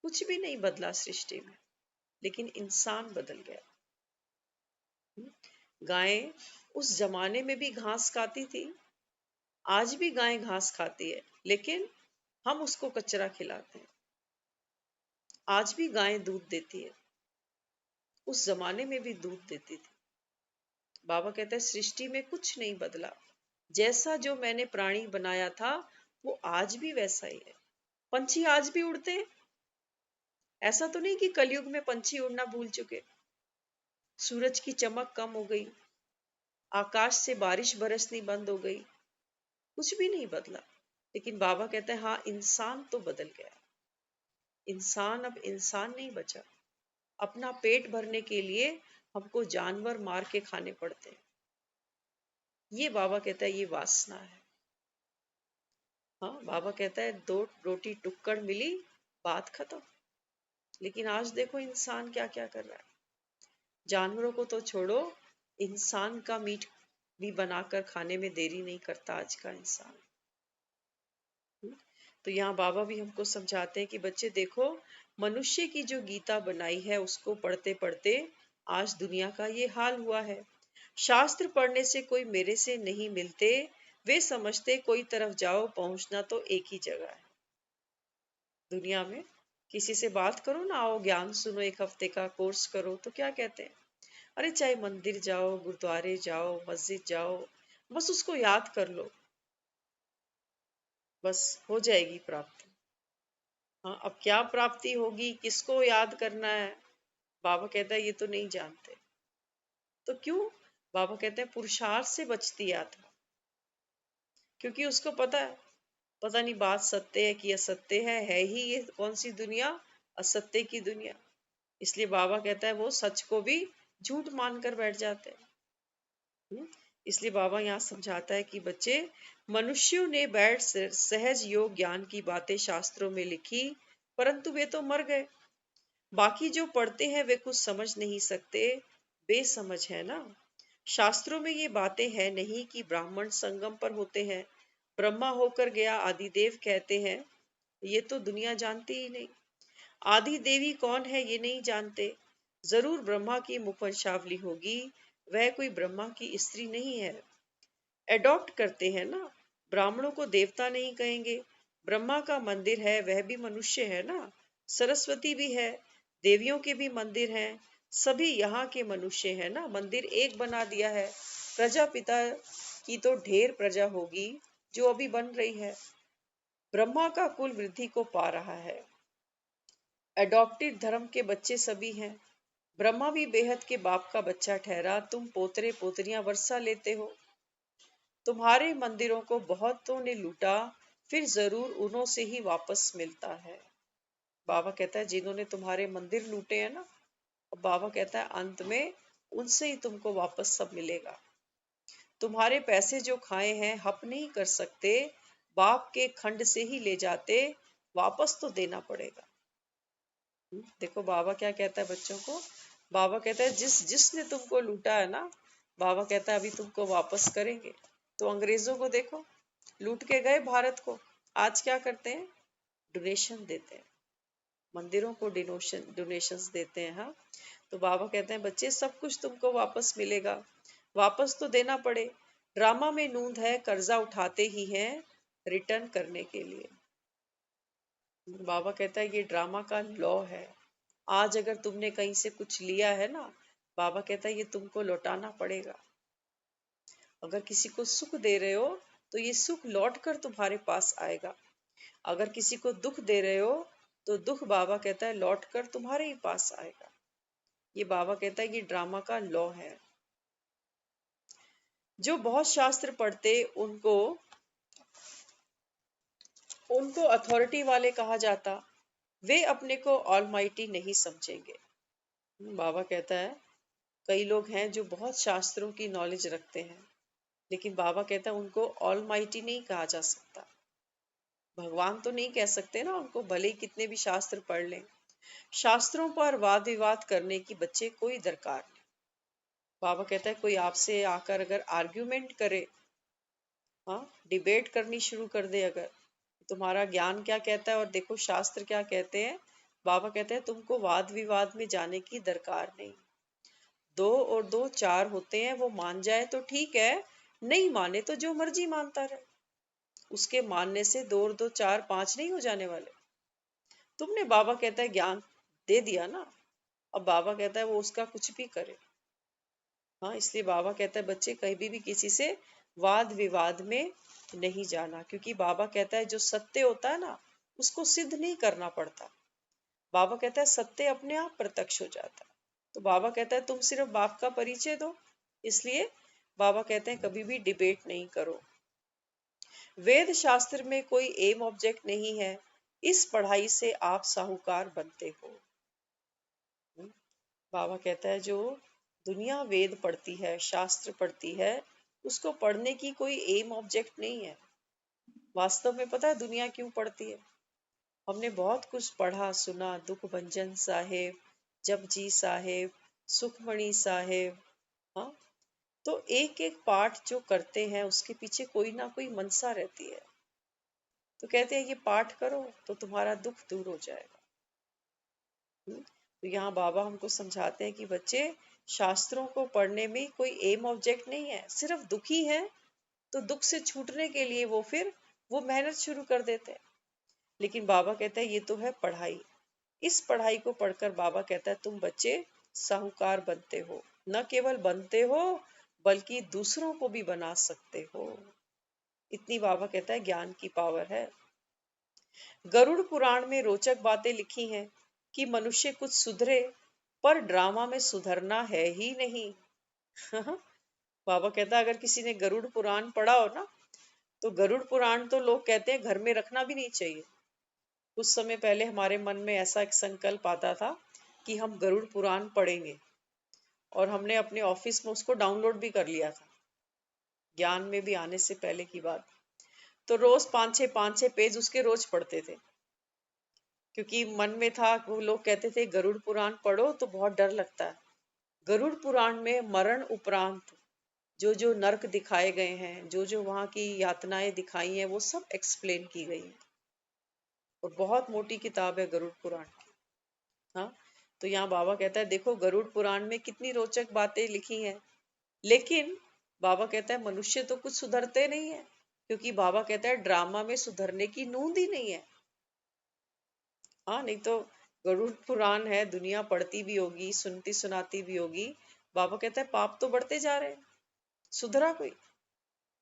S2: कुछ भी नहीं बदला सृष्टि में, लेकिन इंसान बदल गया। गायें उस जमाने में भी घास खाती थी, आज भी गाय घास खाती है, लेकिन हम उसको कचरा खिलाते हैं। आज भी गाय दूध देती है, उस जमाने में भी दूध देती थी। बाबा कहते हैं सृष्टि में कुछ नहीं बदला, जैसा जो मैंने प्राणी बनाया था वो आज भी वैसा ही है। पंछी आज भी उड़ते हैं, ऐसा तो नहीं कि कलयुग में पंछी उड़ना भूल चुके। सूरज की चमक कम हो गई, आकाश से बारिश बरसनी बंद हो गई, कुछ भी नहीं बदला। लेकिन बाबा कहते हैं हाँ, इंसान तो बदल गया। इंसान अब इंसान नहीं बचा। अपना पेट भरने के लिए हमको जानवर मार के खाने पड़ते हैं। ये बाबा कहता है ये वासना है। हाँ, बाबा कहता है 2 रोटी टुक्कड़ मिली, बात खत्म। लेकिन आज देखो इंसान क्या क्या कर रहा है। जानवरों को तो छोड़ो, इंसान का मीट भी बनाकर खाने में देरी नहीं करता आज का इंसान। तो यहाँ बाबा भी हमको समझाते हैं कि बच्चे देखो, मनुष्य की जो गीता बनाई है उसको पढ़ते पढ़ते आज दुनिया का ये हाल हुआ है। शास्त्र पढ़ने से कोई मेरे से नहीं मिलते, वे समझते कोई तरफ जाओ पहुंचना तो एक ही जगह है। दुनिया में किसी से बात करो ना, आओ ज्ञान सुनो, 1 हफ्ते का कोर्स करो, तो क्या कहते हैं? अरे चाहे मंदिर जाओ, गुरुद्वारे जाओ, मस्जिद जाओ, बस उसको याद कर लो, बस हो जाएगी प्राप्ति। हाँ, अब क्या प्राप्ति होगी, किसको याद करना है, बाबा कहता है ये तो नहीं जानते। तो क्यों? बाबा कहते हैं पुरुषार्थ से बचती है आत्मा, क्योंकि उसको पता है, पता नहीं बात सत्य है कि असत्य है ही ये कौन सी दुनिया, असत्य की दुनिया। इसलिए बाबा कहता है वो सच को भी झूठ मानकर बैठ जाते हैं। इसलिए बाबा यहाँ समझाता है कि बच्चे, मनुष्यों ने बैठ सहज योग ज्ञान की बातें शास्त्रों में लिखी, परंतु वे तो मर गए। बाकी जो पढ़ते हैं वे कुछ समझ नहीं सकते, बेसमझ है ना। शास्त्रों में ये बातें हैं नहीं कि ब्राह्मण संगम पर होते हैं, ब्रह्मा होकर गया आदिदेव कहते हैं, ये तो दुनिया जानती ही नहीं। आदि देवी कौन है ये नहीं जानते। जरूर ब्रह्मा की मुखवंशावली होगी, वह कोई ब्रह्मा की स्त्री नहीं है। एडॉप्ट करते हैं ना, ब्राह्मणों को देवता नहीं कहेंगे। ब्रह्मा का मंदिर है, वह भी मनुष्य है ना। सरस्वती भी है, देवियों के भी मंदिर हैं, सभी यहाँ के मनुष्य हैं ना, मंदिर एक बना दिया है। प्रजापिता की तो ढेर प्रजा होगी जो अभी बन रही है। ब्रह्मा का कुल वृद्धि को पा रहा है। एडॉप्टेड धर्म के बच्चे सभी हैं। ब्रह्मा भी बेहद के बाप का बच्चा ठहरा। तुम पोतरे पोतरियां वर्षा लेते हो। तुम्हारे मंदिरों को बहुतों ने लूटा, फिर जरूर उन्हों से ही वापस मिलता है। बाबा कहता है जिन्होंने तुम्हारे मंदिर लूटे हैं ना, अब बाबा कहता है अंत में उनसे ही तुमको वापस सब मिलेगा। तुम्हारे पैसे जो खाए हैं हप नहीं कर सकते, बाप के खंड से ही ले जाते, वापस तो देना पड़ेगा। देखो बाबा क्या कहता है बच्चों को। बाबा कहता है जिसने तुमको लूटा है ना, बाबा कहता है अभी तुमको वापस करेंगे। तो अंग्रेजों को देखो, लूट के गए भारत को, आज क्या करते हैं, डोनेशन देते हैं, मंदिरों को डोनेशंस देते हैं। हाँ, तो बाबा कहते हैं बच्चे सब कुछ तुमको वापस मिलेगा, वापस तो देना पड़े। ड्रामा में नूंद है, कर्जा उठाते ही हैं रिटर्न करने के लिए। बाबा कहता है ये ड्रामा का लॉ है। आज अगर तुमने कहीं से कुछ लिया है ना, बाबा कहता है ये तुमको लौटाना पड़ेगा। अगर किसी को सुख दे रहे हो तो ये सुख लौट कर तुम्हारे पास आएगा। अगर किसी को दुख दे रहे हो तो दुख, बाबा कहता है, लौट कर तुम्हारे ही पास आएगा। ये बाबा कहता है ये ड्रामा का लॉ है। जो बहुत शास्त्र पढ़ते उनको उनको अथॉरिटी वाले कहा जाता, वे अपने को ऑलमाइटी नहीं समझेंगे। बाबा कहता है कई लोग हैं जो बहुत शास्त्रों की नॉलेज रखते हैं, लेकिन बाबा कहता है उनको ऑलमाइटी नहीं कहा जा सकता। भगवान तो नहीं कह सकते ना उनको, भले ही कितने भी शास्त्र पढ़ लें। शास्त्रों पर वाद विवाद करने की बच्चे कोई दरकार नहीं। बाबा कहता है कोई आपसे आकर अगर आर्ग्यूमेंट करे, हाँ, डिबेट करनी शुरू कर दे, अगर तुम्हारा ज्ञान क्या कहता है और देखो शास्त्र क्या कहते हैं, बाबा कहते हैं तुमको वाद विवाद में जाने की दरकार नहीं। 2 और 2 4 होते हैं, वो मान जाए तो ठीक है, नहीं माने तो जो मर्जी मानता रहे। उसके मानने से 2 और 2 4 5 नहीं हो जाने वाले। तुमने, बाबा कहता है, ज्ञान दे दिया ना, अब बाबा कहता है वो उसका कुछ भी करे। हाँ, इसलिए बाबा कहता है बच्चे कभी भी किसी से वाद विवाद में नहीं जाना, क्योंकि बाबा कहता है जो सत्य होता है ना उसको सिद्ध नहीं करना पड़ता। बाबा कहता है सत्य अपने आप प्रत्यक्ष हो जाता है। तो बाबा कहता है तुम सिर्फ बाप का परिचय दो। इसलिए बाबा कहते हैं कभी भी डिबेट नहीं करो। वेद शास्त्र में कोई एम ऑब्जेक्ट नहीं है, इस पढ़ाई से आप साहूकार बनते हो। बाबा कहता है जो दुनिया वेद पढ़ती है, शास्त्र पढ़ती है, उसको पढ़ने की कोई एम ऑब्जेक्ट नहीं है। वास्तव में पता है दुनिया क्यों पढ़ती है? हमने बहुत कुछ पढ़ा सुना, दुख भंजन साहेब, जपजी साहेब, सुखमणि साहेब, हाँ, तो एक एक पाठ जो करते हैं उसके पीछे कोई ना कोई मनसा रहती है। तो कहते हैं ये पाठ करो तो तुम्हारा दुख दूर हो जाएगा। तो यहाँ बाबा हमको समझाते हैं कि बच्चे शास्त्रों को पढ़ने में कोई एम ऑब्जेक्ट नहीं है, सिर्फ दुखी है तो दुख से छूटने के लिए वो मेहनत शुरू कर देते हैं। लेकिन बाबा कहता है ये तो है पढ़ाई। इस पढ़ाई को पढ़कर बाबा कहता है तुम बच्चे साहूकार बनते हो, न केवल बनते हो बल्कि दूसरों को भी बना सकते हो। इतनी बाबा कहता है ज्ञान की पावर है। गरुड़ पुराण में रोचक बातें लिखी हैं कि मनुष्य कुछ सुधरे, पर ड्रामा में सुधरना है ही नहीं। बाबा कहता है अगर किसी ने गरुड़ पुराण पढ़ा हो ना, तो गरुड़ पुराण तो लोग कहते हैं घर में रखना भी नहीं चाहिए। कुछ समय पहले हमारे मन में ऐसा एक संकल्प आता था कि हम गरुड़ पुराण पढ़ेंगे, और हमने अपने ऑफिस में उसको डाउनलोड भी कर लिया था, ज्ञान में भी आने से पहले की बात। तो रोज 5-6 पेज उसके रोज पढ़ते थे, क्योंकि मन में था, वो लोग कहते थे गरुड़ पुराण पढ़ो तो बहुत डर लगता है। गरुड़ पुराण में मरण उपरांत जो जो नरक दिखाए गए हैं, जो जो वहाँ की यातनाएं दिखाई हैं, वो सब एक्सप्लेन की गई है, और बहुत मोटी किताब है गरुड़ पुराण की। हाँ, तो यहाँ बाबा कहता है देखो गरुड़ पुराण में कितनी रोचक बातें लिखी हैं, लेकिन बाबा कहता है मनुष्य तो कुछ सुधरते नहीं है, क्योंकि बाबा कहता है ड्रामा में सुधरने की नूंद ही नहीं है। हाँ, नहीं तो गरुड़ पुराण है, दुनिया पढ़ती भी होगी, सुनती सुनाती भी होगी। बाबा कहता है पाप तो बढ़ते जा रहे हैं, सुधरा कोई?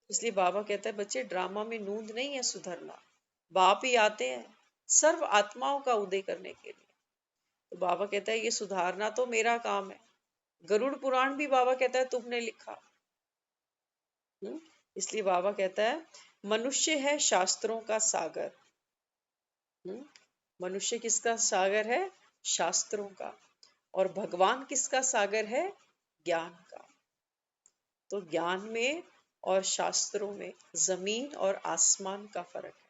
S2: इसलिए बाबा कहता है बच्चे ड्रामा में नूंद नहीं है सुधरना। बाप ही आते हैं सर्व आत्माओं का उदय करने के लिए। तो बाबा कहता है ये सुधारना तो मेरा काम है। गरुड़ पुराण भी बाबा कहता है तुमने लिखा। इसलिए बाबा कहता है मनुष्य है शास्त्रों का सागर। मनुष्य किसका सागर है? शास्त्रों का। और भगवान किसका सागर है? ज्ञान का। तो ज्ञान में और शास्त्रों में जमीन और आसमान का फर्क है,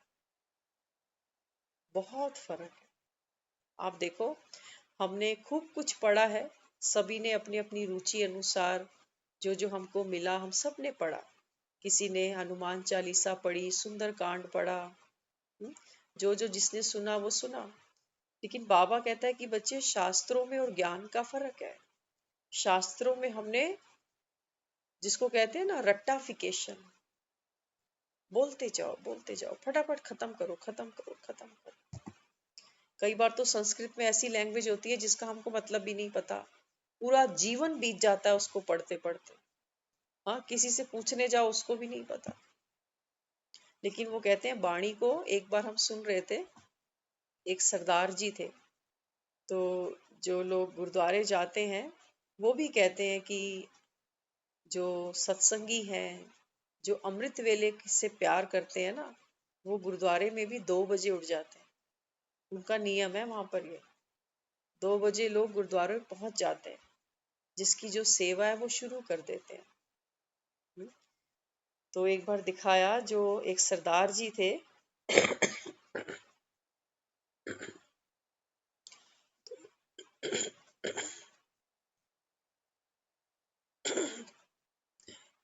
S2: बहुत फर्क है। आप देखो, हमने खूब कुछ पढ़ा है, सभी ने अपनी अपनी रुचि अनुसार जो जो हमको मिला हम सब ने पढ़ा। किसी ने हनुमान चालीसा पढ़ी, सुंदर कांड पढ़ा, जो जो जिसने सुना वो सुना। लेकिन बाबा कहता है कि बच्चे शास्त्रों में और ज्ञान का फर्क है। शास्त्रों में हमने जिसको कहते हैं ना रट्टाफिकेशन, बोलते जाओ फटाफट खत्म करो खत्म करो खत्म करो। कई बार तो संस्कृत में ऐसी लैंग्वेज होती है जिसका हमको मतलब भी नहीं पता, पूरा जीवन बीत जाता है उसको पढ़ते पढ़ते। हाँ, किसी से पूछने जाओ उसको भी नहीं पता। लेकिन वो कहते हैं वाणी को, एक बार हम सुन रहे थे, एक सरदार जी थे, तो जो लोग गुरुद्वारे जाते हैं वो भी कहते हैं कि जो सत्संगी हैं, जो अमृत वेले से प्यार करते हैं ना, वो गुरुद्वारे में भी 2 बजे उठ जाते हैं। उनका नियम है वहां पर, ये 2 बजे लोग गुरुद्वारे में पहुंच जाते हैं, जिसकी जो सेवा है वो शुरू कर देते हैं। तो एक बार दिखाया, जो एक सरदार जी थे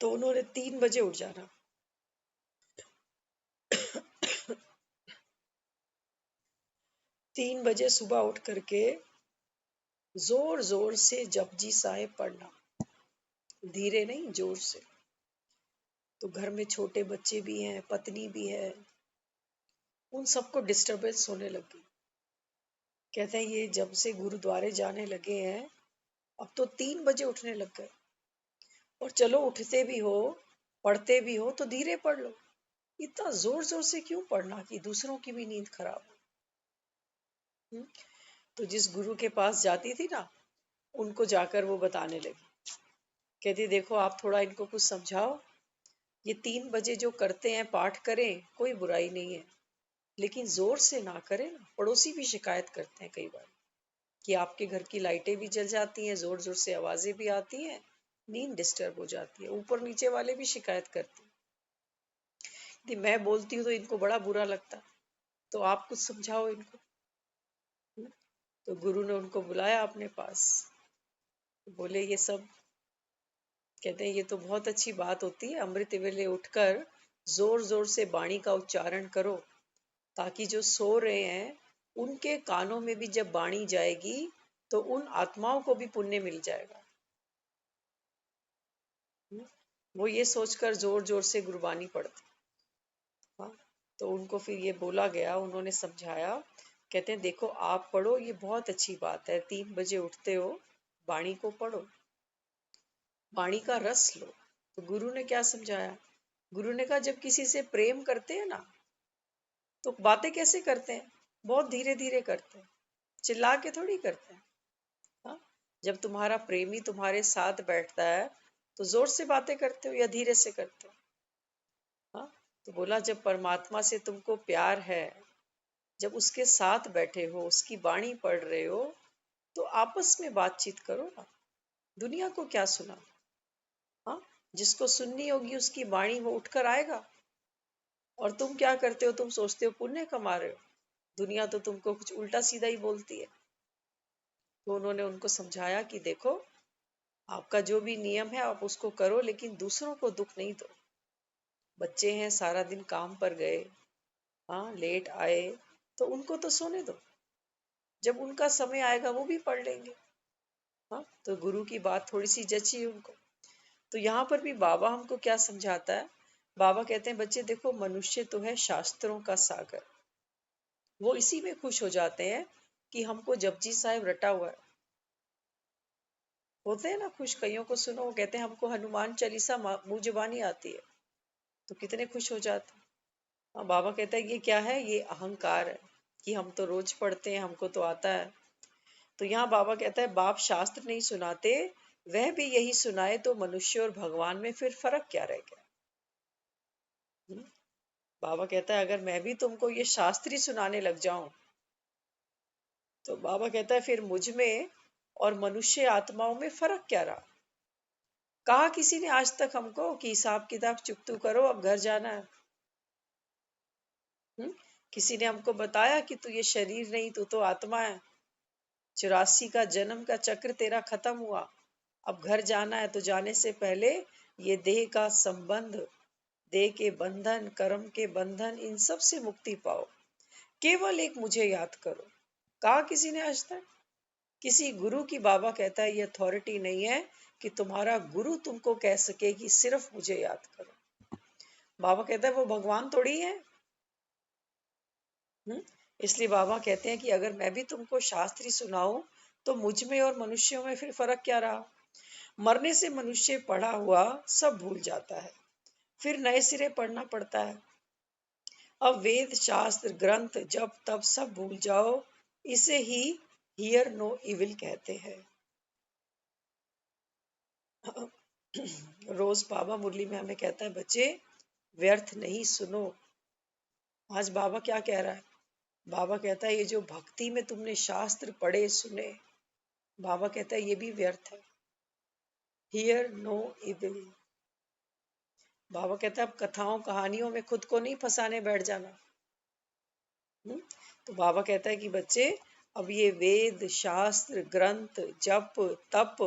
S2: तो उन्होंने 3 बजे उठ जाना। 3 बजे सुबह उठ करके जोर जोर से जपजी साहिब पढ़ना, धीरे नहीं जोर से। तो घर में छोटे बच्चे भी हैं, पत्नी भी है, उन सबको डिस्टरबेंस होने लगी। कहते हैं ये जब से गुरुद्वारे जाने लगे हैं अब तो 3 बजे उठने लग गए। और चलो उठते भी हो, पढ़ते भी हो तो धीरे पढ़ लो, इतना जोर जोर से क्यों पढ़ना कि दूसरों की भी नींद खराब हो। तो जिस गुरु के पास जाती थी ना, उनको जाकर वो बताने लगी, कहती देखो आप थोड़ा इनको कुछ समझाओ, ये 3 बजे जो करते हैं पाठ करें, कोई बुराई नहीं है, लेकिन जोर से ना करें ना। पड़ोसी भी शिकायत करते हैं कई बार कि आपके घर की लाइटें भी जल जाती हैं, जोर जोर से आवाजें भी आती हैं, नींद डिस्टर्ब हो जाती है। ऊपर नीचे वाले भी शिकायत करते हैं। यदि मैं बोलती हूँ तो इनको बड़ा बुरा लगता, तो आप कुछ समझाओ इनको। तो गुरु ने उनको बुलाया अपने पास, बोले ये सब, कहते हैं ये तो बहुत अच्छी बात होती है, अमृत वेले उठकर जोर जोर से वाणी का उच्चारण करो, ताकि जो सो रहे हैं उनके कानों में भी जब वाणी जाएगी तो उन आत्माओं को भी पुण्य मिल जाएगा। वो ये सोचकर जोर जोर से गुरबानी पढ़ते। हाँ, तो उनको फिर ये बोला गया, उन्होंने समझाया, कहते हैं देखो आप पढ़ो, ये बहुत अच्छी बात है, 3 बजे उठते हो, वाणी को पढ़ो, वाणी का रस लो। तो गुरु ने क्या समझाया? गुरु ने कहा जब किसी से प्रेम करते हैं ना, तो बातें कैसे करते हैं? बहुत धीरे धीरे करते हैं, चिल्ला के थोड़ी करते हैं। हाँ? जब तुम्हारा प्रेमी तुम्हारे साथ बैठता है तो जोर से बातें करते हो या धीरे से करते हो? हाँ? तो बोला जब परमात्मा से तुमको प्यार है, जब उसके साथ बैठे हो, उसकी वाणी पढ़ रहे हो, तो आपस में बातचीत करो ना, दुनिया को क्या सुना। हाँ, जिसको सुननी होगी उसकी वाणी वो उठकर आएगा। और तुम क्या करते हो? तुम सोचते हो पुण्य कमा रहे हो, दुनिया तो तुमको कुछ उल्टा सीधा ही बोलती है। तो उन्होंने उनको समझाया कि देखो आपका जो भी नियम है आप उसको करो, लेकिन दूसरों को दुख नहीं दो। बच्चे हैं, सारा दिन काम पर गए, हाँ लेट आए, तो उनको तो सोने दो, जब उनका समय आएगा वो भी पढ़ लेंगे। हाँ, तो गुरु की बात थोड़ी सी जची उनको। तो यहाँ पर भी बाबा हमको क्या समझाता है? बाबा कहते हैं बच्चे देखो मनुष्य तो है शास्त्रों का सागर, वो इसी में खुश हो जाते हैं कि हमको जपजी साहिब रटा हुआ है। होते हैं ना खुश, कईयों को सुनो वो कहते हैं हमको हनुमान चालीसा मुंह जुबानी आती है, तो कितने खुश हो जाते हैं। हाँ, बाबा कहता है ये क्या है, ये अहंकार है कि हम तो रोज पढ़ते हैं, हमको तो आता है। तो यहाँ बाबा कहता है बाप शास्त्र नहीं सुनाते, वह भी यही सुनाए तो मनुष्य और भगवान में फिर फर्क क्या रह गया। हम्म? बाबा कहता है अगर मैं भी तुमको ये शास्त्र ही सुनाने लग जाऊं, तो बाबा कहता है फिर मुझ में और मनुष्य आत्माओं में फर्क क्या रहा। कहा किसी ने आज तक हमको कि हिसाब किताब चुकतू करो, अब घर जाना है। हुँ? किसी ने हमको बताया कि तू ये शरीर नहीं, तू तो आत्मा है। 84 का जन्म का चक्र तेरा खत्म हुआ, अब घर जाना है। तो जाने से पहले ये देह का संबंध, देह के बंधन, कर्म के बंधन, इन सब से मुक्ति पाओ। केवल एक मुझे याद करो। कहा किसी ने आज तक? किसी गुरु की, बाबा कहता है ये अथॉरिटी नहीं है कि तुम्हारा गुरु तुमको कह सके कि सिर्फ मुझे याद करो। बाबा कहता है वो भगवान थोड़ी है। इसलिए बाबा कहते हैं कि अगर मैं भी तुमको शास्त्री सुनाऊं, तो मुझ में और मनुष्यों में फिर फर्क क्या रहा। मरने से मनुष्य पढ़ा हुआ सब भूल जाता है, फिर नए सिरे पढ़ना पड़ता है। अब वेद शास्त्र ग्रंथ जब तब सब भूल जाओ, इसे ही हियर नो इविल कहते हैं। रोज बाबा मुरली में हमें कहता है बच्चे व्यर्थ नहीं सुनो। आज बाबा क्या कह रहा है? बाबा कहता है ये जो भक्ति में तुमने शास्त्र पढ़े सुने, बाबा कहता है ये भी व्यर्थ है। Here no evil. बाबा कहता है अब कथाओं कहानियों में खुद को नहीं फंसाने बैठ जाना। तो बाबा कहता है कि बच्चे अब ये वेद शास्त्र ग्रंथ जप तप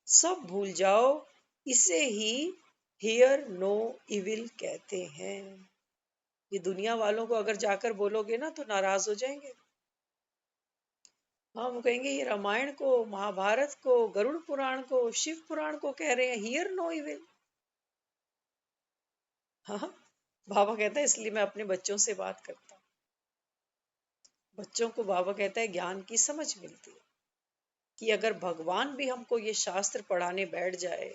S2: सब भूल जाओ, इसे ही हियर नो इविल कहते हैं। ये दुनिया वालों को अगर जाकर बोलोगे ना तो नाराज हो जाएंगे। हाँ, वो कहेंगे ये रामायण को, महाभारत को, गरुड़ पुराण को, शिव पुराण को कह रहे हैं हियर नो इविल। हाँ, बाबा कहता है इसलिए मैं अपने बच्चों से बात करता हूँ। बच्चों को बाबा कहता है ज्ञान की समझ मिलती है कि अगर भगवान भी हमको ये शास्त्र पढ़ाने बैठ जाए,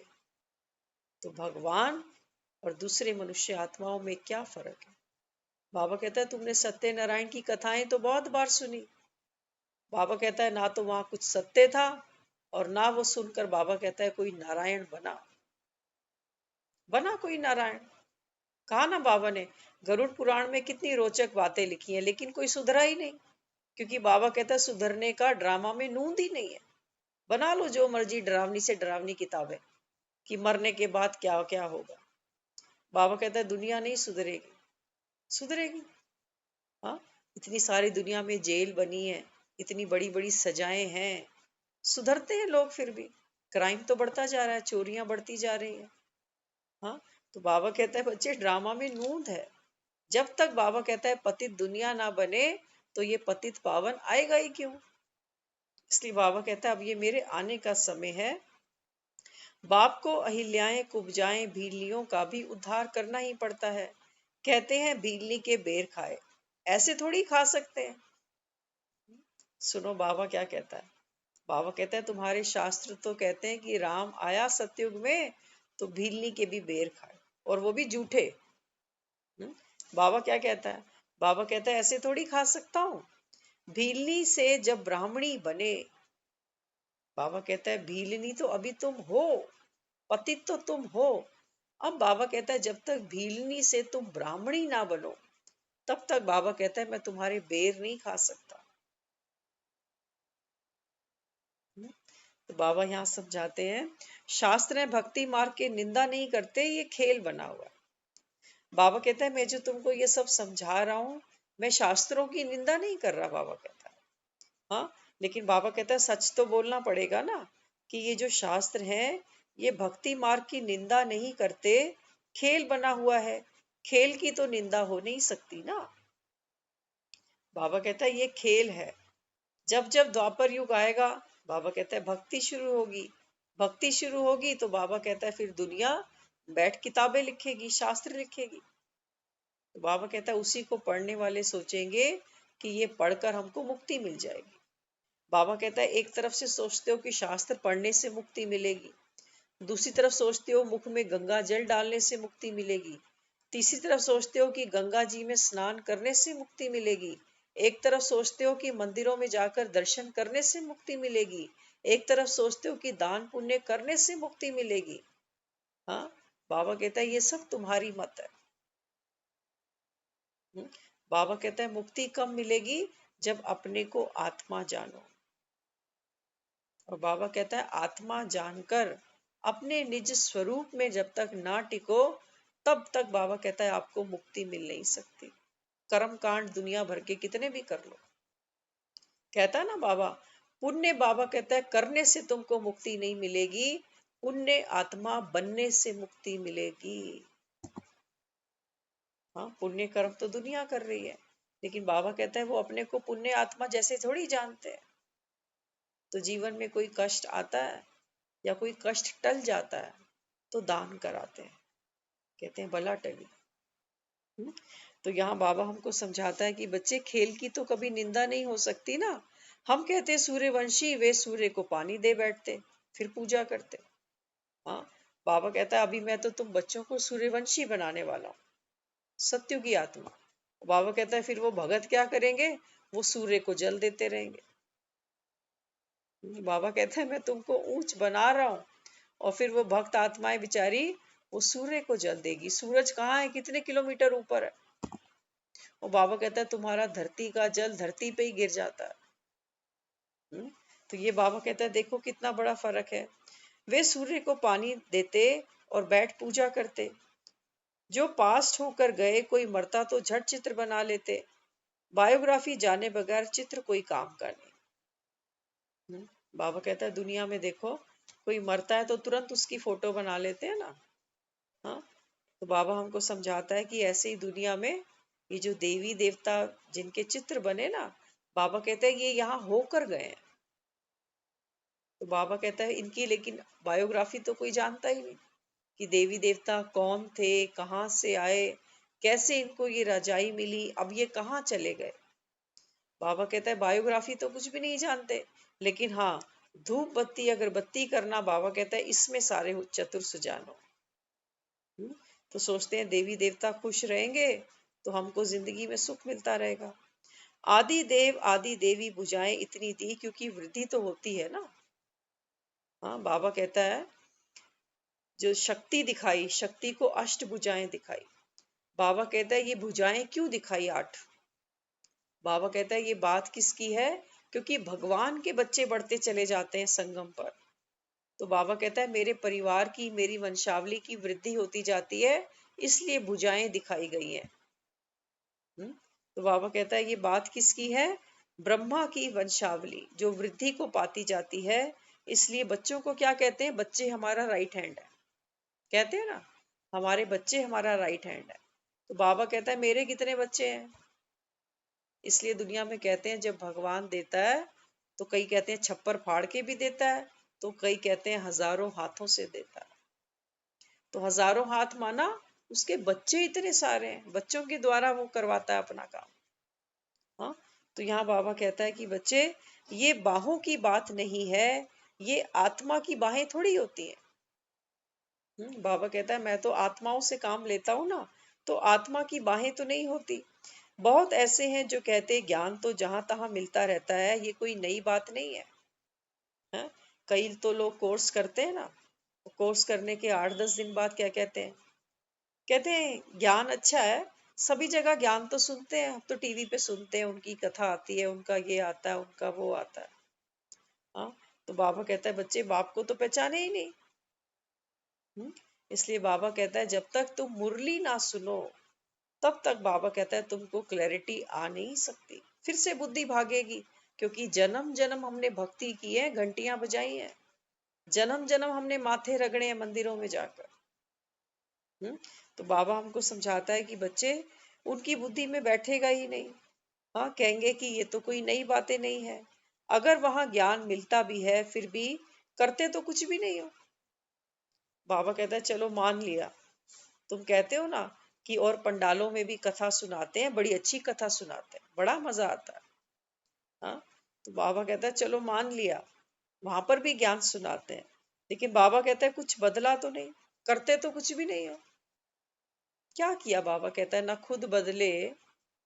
S2: तो भगवान और दूसरे मनुष्य आत्माओं में क्या फर्क है। बाबा कहता है तुमने सत्यनारायण की कथाएं तो बहुत बार सुनी। बाबा कहता है ना तो वहां कुछ सत्य था, और ना वो सुनकर बाबा कहता है कोई नारायण बना कोई नारायण। कहा ना बाबा ने गरुड़ पुराण में कितनी रोचक बातें लिखी हैं, लेकिन कोई सुधरा ही नहीं। क्योंकि बाबा कहता है सुधरने का ड्रामा में नूंद ही नहीं है। बना लो जो मर्जी डरावनी से डरावनी किताबें कि मरने के बाद क्या क्या होगा। बाबा कहता है दुनिया नहीं सुधरेगी। सुधरेगी? हाँ, इतनी सारी दुनिया में जेल बनी है, इतनी बड़ी बड़ी सजाएं हैं, सुधरते हैं लोग फिर भी। क्राइम तो बढ़ता जा रहा है, चोरियां बढ़ती जा रही हैं। हाँ, तो बाबा कहता है बच्चे ड्रामा में नूंद है। जब तक बाबा कहता है पतित दुनिया ना बने, तो ये पतित पावन आएगा ही क्यों। इसलिए बाबा कहता है अब ये मेरे आने का समय है। बाप को अहिल्याएं कुब्जाएं भीलियों का भी उद्धार करना ही पड़ता है। कहते हैं भीलनी के बेर खाए, ऐसे थोड़ी खा सकते हैं। सुनो बाबा क्या कहता है। बाबा कहता है तुम्हारे शास्त्र तो कहते हैं कि राम आया सतयुग में तो भीलनी के भी बेर खाए, और वो भी जूठे। बाबा क्या कहता है? बाबा कहता है ऐसे थोड़ी खा सकता हूँ। भीलनी से जब ब्राह्मणी बने, बाबा कहता है भीलनी तो अभी तुम हो, पतित तो तुम हो। अब बाबा कहता है जब तक भीलनी से तुम ब्राह्मणी ना बनो, तब तक बाबा कहता है मैं तुम्हारे बेर नहीं खा सकता। तो बाबा यहाँ समझाते हैं शास्त्र ने भक्ति मार्ग के निंदा नहीं करते, ये खेल बना हुआ है। बाबा कहता है मैं जो तुमको ये सब समझा रहा हूँ, मैं शास्त्रों की निंदा नहीं कर रहा। बाबा कहता है हाँ, लेकिन बाबा कहता है सच तो बोलना पड़ेगा ना कि ये जो शास्त्र है ये भक्ति मार्ग की निंदा नहीं करते, खेल बना हुआ है। खेल की तो निंदा हो नहीं सकती ना। बाबा कहता है ये खेल है। जब जब द्वापर युग आएगा, बाबा कहता है भक्ति शुरू होगी। भक्ति शुरू होगी तो बाबा कहता है फिर दुनिया बैठ किताबें लिखेगी, शास्त्र लिखेगी। तो बाबा कहता है उसी को पढ़ने वाले सोचेंगे कि ये पढ़कर हमको मुक्ति मिल जाएगी। बाबा कहता है एक तरफ से सोचते हो कि शास्त्र पढ़ने से मुक्ति मिलेगी, दूसरी तरफ सोचते हो मुख में गंगा जल डालने से मुक्ति मिलेगी, तीसरी तरफ सोचते हो कि गंगा जी में स्नान करने से मुक्ति मिलेगी, एक तरफ सोचते हो कि मंदिरों में जाकर दर्शन करने से मुक्ति मिलेगी, एक तरफ सोचते हो कि दान पुण्य करने से मुक्ति मिलेगी। हाँ, बाबा कहता है ये सब तुम्हारी मत है। बाबा कहता है मुक्ति कब मिलेगी? जब अपने को आत्मा जानो। और बाबा कहता है आत्मा जानकर अपने निज स्वरूप में जब तक ना टिको, तब तक बाबा कहता है आपको मुक्ति मिल नहीं सकती। कर्म कांड दुनिया भर के कितने भी कर लो। कहता है ना बाबा, पुण्य बाबा कहता है करने से तुमको मुक्ति नहीं मिलेगी, पुण्य आत्मा बनने से मुक्ति मिलेगी। हाँ, पुण्य कर्म तो दुनिया कर रही है, लेकिन बाबा कहता है वो अपने को पुण्य आत्मा जैसे थोड़ी जानते हैं। तो जीवन में कोई कष्ट आता है या कोई कष्ट टल जाता है तो दान कराते हैं, कहते हैं भला टली। तो यहाँ बाबा हमको समझाता है कि बच्चे खेल की तो कभी निंदा नहीं हो सकती ना। हम कहते सूर्यवंशी, वे सूर्य को पानी दे बैठते फिर पूजा करते। हाँ, बाबा कहता है अभी मैं तो तुम बच्चों को सूर्यवंशी बनाने वाला हूँ, सत्युगी आत्मा। बाबा कहता है फिर वो भगत क्या करेंगे? वो सूर्य को जल देते रहेंगे। बाबा कहता है मैं तुमको ऊंच बना रहा हूँ और फिर वो भक्त आत्माएं बेचारी वो सूर्य को जल देगी। सूरज कहाँ है? कितने किलोमीटर ऊपर है। और बाबा कहता है तुम्हारा धरती का जल धरती पे ही गिर जाता है। तो ये बाबा कहता है देखो कितना बड़ा फर्क है। वे सूर्य को पानी देते और बैठ पूजा करते। जो पास्ट होकर गए, कोई मरता तो झट चित्र बना लेते। बायोग्राफी जाने बगैर चित्र कोई काम का नहीं। बाबा कहता है दुनिया में देखो कोई मरता है तो तुरंत उसकी फोटो बना लेते हैं ना। हाँ, तो बाबा हमको समझाता है कि ऐसे ही दुनिया में ये जो देवी देवता जिनके चित्र बने ना, बाबा कहते हैं ये यहाँ होकर गए हैं। तो बाबा कहता है इनकी लेकिन बायोग्राफी तो कोई जानता ही नहीं कि देवी देवता कौन थे, कहाँ से आए, कैसे इनको ये रजाई मिली, अब ये कहाँ चले गए। बाबा कहता है बायोग्राफी तो कुछ भी नहीं जानते, लेकिन हाँ धूप बत्ती अगरबत्ती करना बाबा कहता है इसमें सारे चतुर सुजानो। तो सोचते हैं देवी देवता खुश रहेंगे तो हमको जिंदगी में सुख मिलता रहेगा। आदि देव आदि देवी भुजाएं इतनी दी क्योंकि वृद्धि तो होती है ना। हाँ, बाबा कहता है जो शक्ति दिखाई, शक्ति को अष्ट भुजाएं दिखाई। बाबा कहता है ये भुजाएं क्यों दिखाई 8? बाबा कहता है ये बात किसकी है? क्योंकि भगवान के बच्चे बढ़ते चले जाते हैं संगम पर। तो बाबा कहता है मेरे परिवार की, मेरी वंशावली की वृद्धि होती जाती है, इसलिए भुजाएं दिखाई गई हैं। तो बाबा कहता है ये बात किसकी है? ब्रह्मा की वंशावली जो वृद्धि को पाती जाती है, इसलिए बच्चों को क्या कहते हैं? बच्चे हमारा राइट हैंड है, कहते हैं ना हमारे बच्चे हमारा राइट हैंड है। तो बाबा कहता है मेरे कितने बच्चे हैं? इसलिए दुनिया में कहते हैं जब भगवान देता है तो कई कहते हैं छप्पर फाड़ के भी देता है, तो कई कहते हैं हजारों हाथों से देता है। तो हजारों हाथ माना उसके बच्चे इतने सारे हैं, बच्चों के द्वारा वो करवाता है अपना काम। हाँ, तो यहाँ बाबा कहता है कि बच्चे ये बाहों की बात नहीं है, ये आत्मा की बाहें थोड़ी होती हैं। बाबा कहता है मैं तो आत्माओं से काम लेता हूँ ना, तो आत्मा की बाहें तो नहीं होती। बहुत ऐसे हैं जो कहते हैं ज्ञान तो जहां तहां मिलता रहता है, ये कोई नई बात नहीं है। हाँ? कई तो लोग कोर्स करते हैं ना, कोर्स करने के 8-10 दिन बाद क्या कहते हैं? कहते हैं ज्ञान अच्छा है, सभी जगह ज्ञान तो सुनते हैं, हम तो टीवी पे सुनते हैं, उनकी कथा आती है, उनका ये आता है, उनका वो आता है। हाँ, तो बाबा कहता है बच्चे बाप को तो पहचाने ही नहीं। इसलिए बाबा कहता है जब तक तुम मुरली ना सुनो तब तक बाबा कहता है तुमको क्लैरिटी आ नहीं सकती। फिर से बुद्धि भागेगी, क्योंकि जन्म जन्म हमने भक्ति की है, घंटियां बजाई हैं, जन्म जन्म हमने माथे रगड़े हैं मंदिरों में जाकर। तो बाबा हमको समझाता है कि बच्चे उनकी बुद्धि में बैठेगा ही नहीं। हाँ, कहेंगे कि ये तो कोई नई बातें नहीं है। अगर वहां ज्ञान मिलता भी है फिर भी करते तो कुछ भी नहीं हो। बाबा कहता है चलो मान लिया, तुम कहते हो ना कि और पंडालों में भी कथा सुनाते हैं, बड़ी अच्छी कथा सुनाते हैं, बड़ा मजा आता है। हाँ, तो बाबा कहता है चलो मान लिया, वहां पर भी ज्ञान सुनाते हैं, लेकिन बाबा कहता है कुछ बदला तो नहीं, करते तो कुछ भी नहीं हो। क्या किया? बाबा कहता है ना खुद बदले,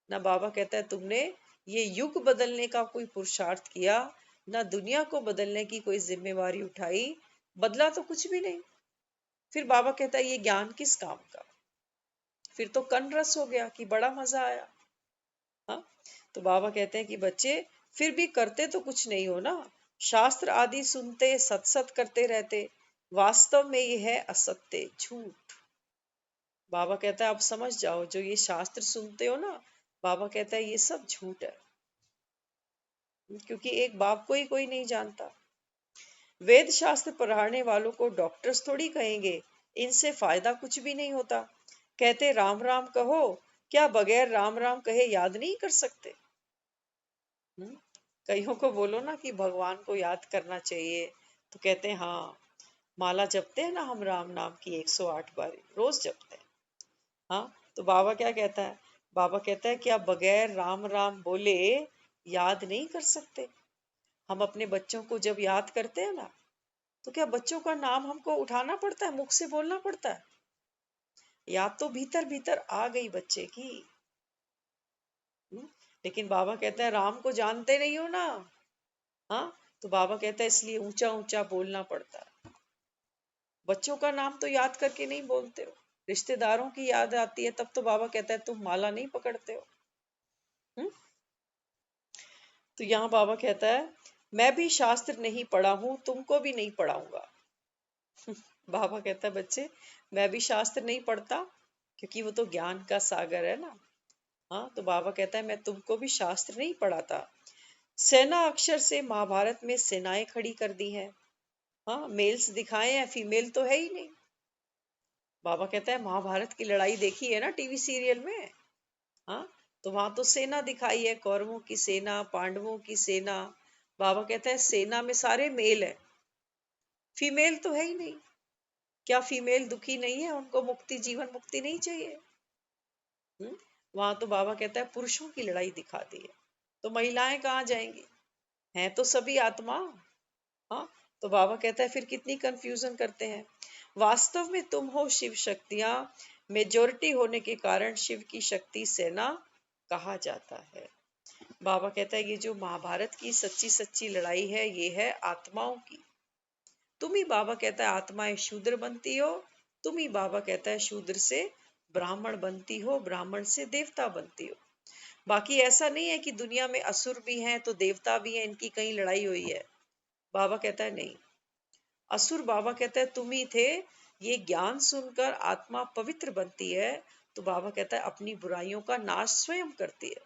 S2: ना बाबा कहता है तुमने ये युग बदलने का कोई पुरुषार्थ किया, ना दुनिया को बदलने की कोई जिम्मेवारी उठाई, बदला तो कुछ भी नहीं। फिर बाबा कहता है ये ज्ञान किस काम का? फिर तो कन रस हो गया कि बड़ा मजा आया। हाँ, तो बाबा कहते हैं कि बच्चे फिर भी करते तो कुछ नहीं हो ना, शास्त्र आदि सुनते सत सत करते रहते, वास्तव में ये है असत्य, झूठ। बाबा कहता है अब समझ जाओ, जो ये शास्त्र सुनते हो ना, बाबा कहता है ये सब झूठ है, क्योंकि एक बाप को ही कोई नहीं जानता। वेद शास्त्र पढ़ाने वालों को डॉक्टर्स थोड़ी कहेंगे इनसे फायदा कुछ भी नहीं होता। कहते राम राम कहो, क्या बगैर राम राम कहे याद नहीं कर सकते? हम्म? कईयों को बोलो ना कि भगवान को याद करना चाहिए, तो कहते हैं हाँ, माला जपते हैं ना हम राम नाम की 108 बारी रोज जपते हैं। हाँ, तो बाबा क्या कहता है? बाबा कहता है कि आप बगैर राम राम बोले याद नहीं कर सकते। हम अपने बच्चों को जब याद करते हैं ना, तो क्या बच्चों का नाम हमको उठाना पड़ता है, मुख से बोलना पड़ता है? याद तो भीतर भीतर आ गई बच्चे की। हम्म? लेकिन बाबा कहता है राम को जानते नहीं हो ना। हाँ, तो बाबा कहता है इसलिए ऊंचा ऊंचा बोलना पड़ता है। बच्चों का नाम तो याद करके नहीं बोलते हो, रिश्तेदारों की याद आती है तब तो बाबा कहता है तुम माला नहीं पकड़ते हो। हम्म? तो यहाँ बाबा कहता है मैं भी शास्त्र नहीं पढ़ा हूं, तुमको भी नहीं पढ़ाऊंगा। बाबा कहता है बच्चे, मैं भी शास्त्र नहीं पढ़ता, क्योंकि वो तो ज्ञान का सागर है ना। हाँ, तो बाबा कहता है मैं तुमको भी शास्त्र नहीं पढ़ाता। सेना अक्षर से महाभारत में सेनाएं खड़ी कर दी हैं। हाँ, मेल्स दिखाए हैं, फीमेल तो है ही नहीं। बाबा कहता है महाभारत की लड़ाई देखी है ना टीवी सीरियल में? हाँ, तो वहां तो सेना दिखाई है, कौरवों की सेना, पांडवों की सेना। बाबा कहता है सेना में सारे मेल है, फीमेल तो है ही नहीं। क्या फीमेल दुखी नहीं है? उनको मुक्ति, जीवन मुक्ति नहीं चाहिए? वहां तो बाबा कहता है पुरुषों की लड़ाई दिखा दी है, तो महिलाएं कहाँ जाएंगी? हैं तो सभी आत्मा। हाँ, तो बाबा कहता है फिर कितनी कंफ्यूजन करते हैं। वास्तव में तुम हो शिव शक्तियां, मेजोरिटी होने के कारण शिव की शक्ति सेना कहा जाता है। बाबा कहता है ये जो महाभारत की सच्ची सच्ची लड़ाई है, ये है आत्माओं की। तुम ही, बाबा कहता है, आत्माएं शूद्र बनती हो, तुम ही, बाबा कहता है, शूद्र से ब्राह्मण बनती हो, ब्राह्मण से देवता बनती हो। बाकी ऐसा नहीं है कि दुनिया में असुर भी हैं तो देवता भी हैं, इनकी कहीं लड़ाई हुई है। बाबा कहता है नहीं, असुर, बाबा कहता है, तुम ही थे। ये ज्ञान सुनकर आत्मा पवित्र बनती है, तो बाबा कहता है अपनी बुराइयों का नाश स्वयं करती है।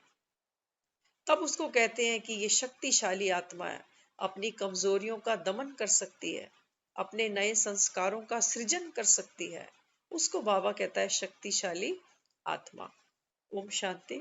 S2: तब उसको कहते हैं कि ये शक्तिशाली आत्मा है, अपनी कमजोरियों का दमन कर सकती है, अपने नए संस्कारों का सृजन कर सकती है। उसको बाबा कहता है शक्तिशाली आत्मा। ओम शांति।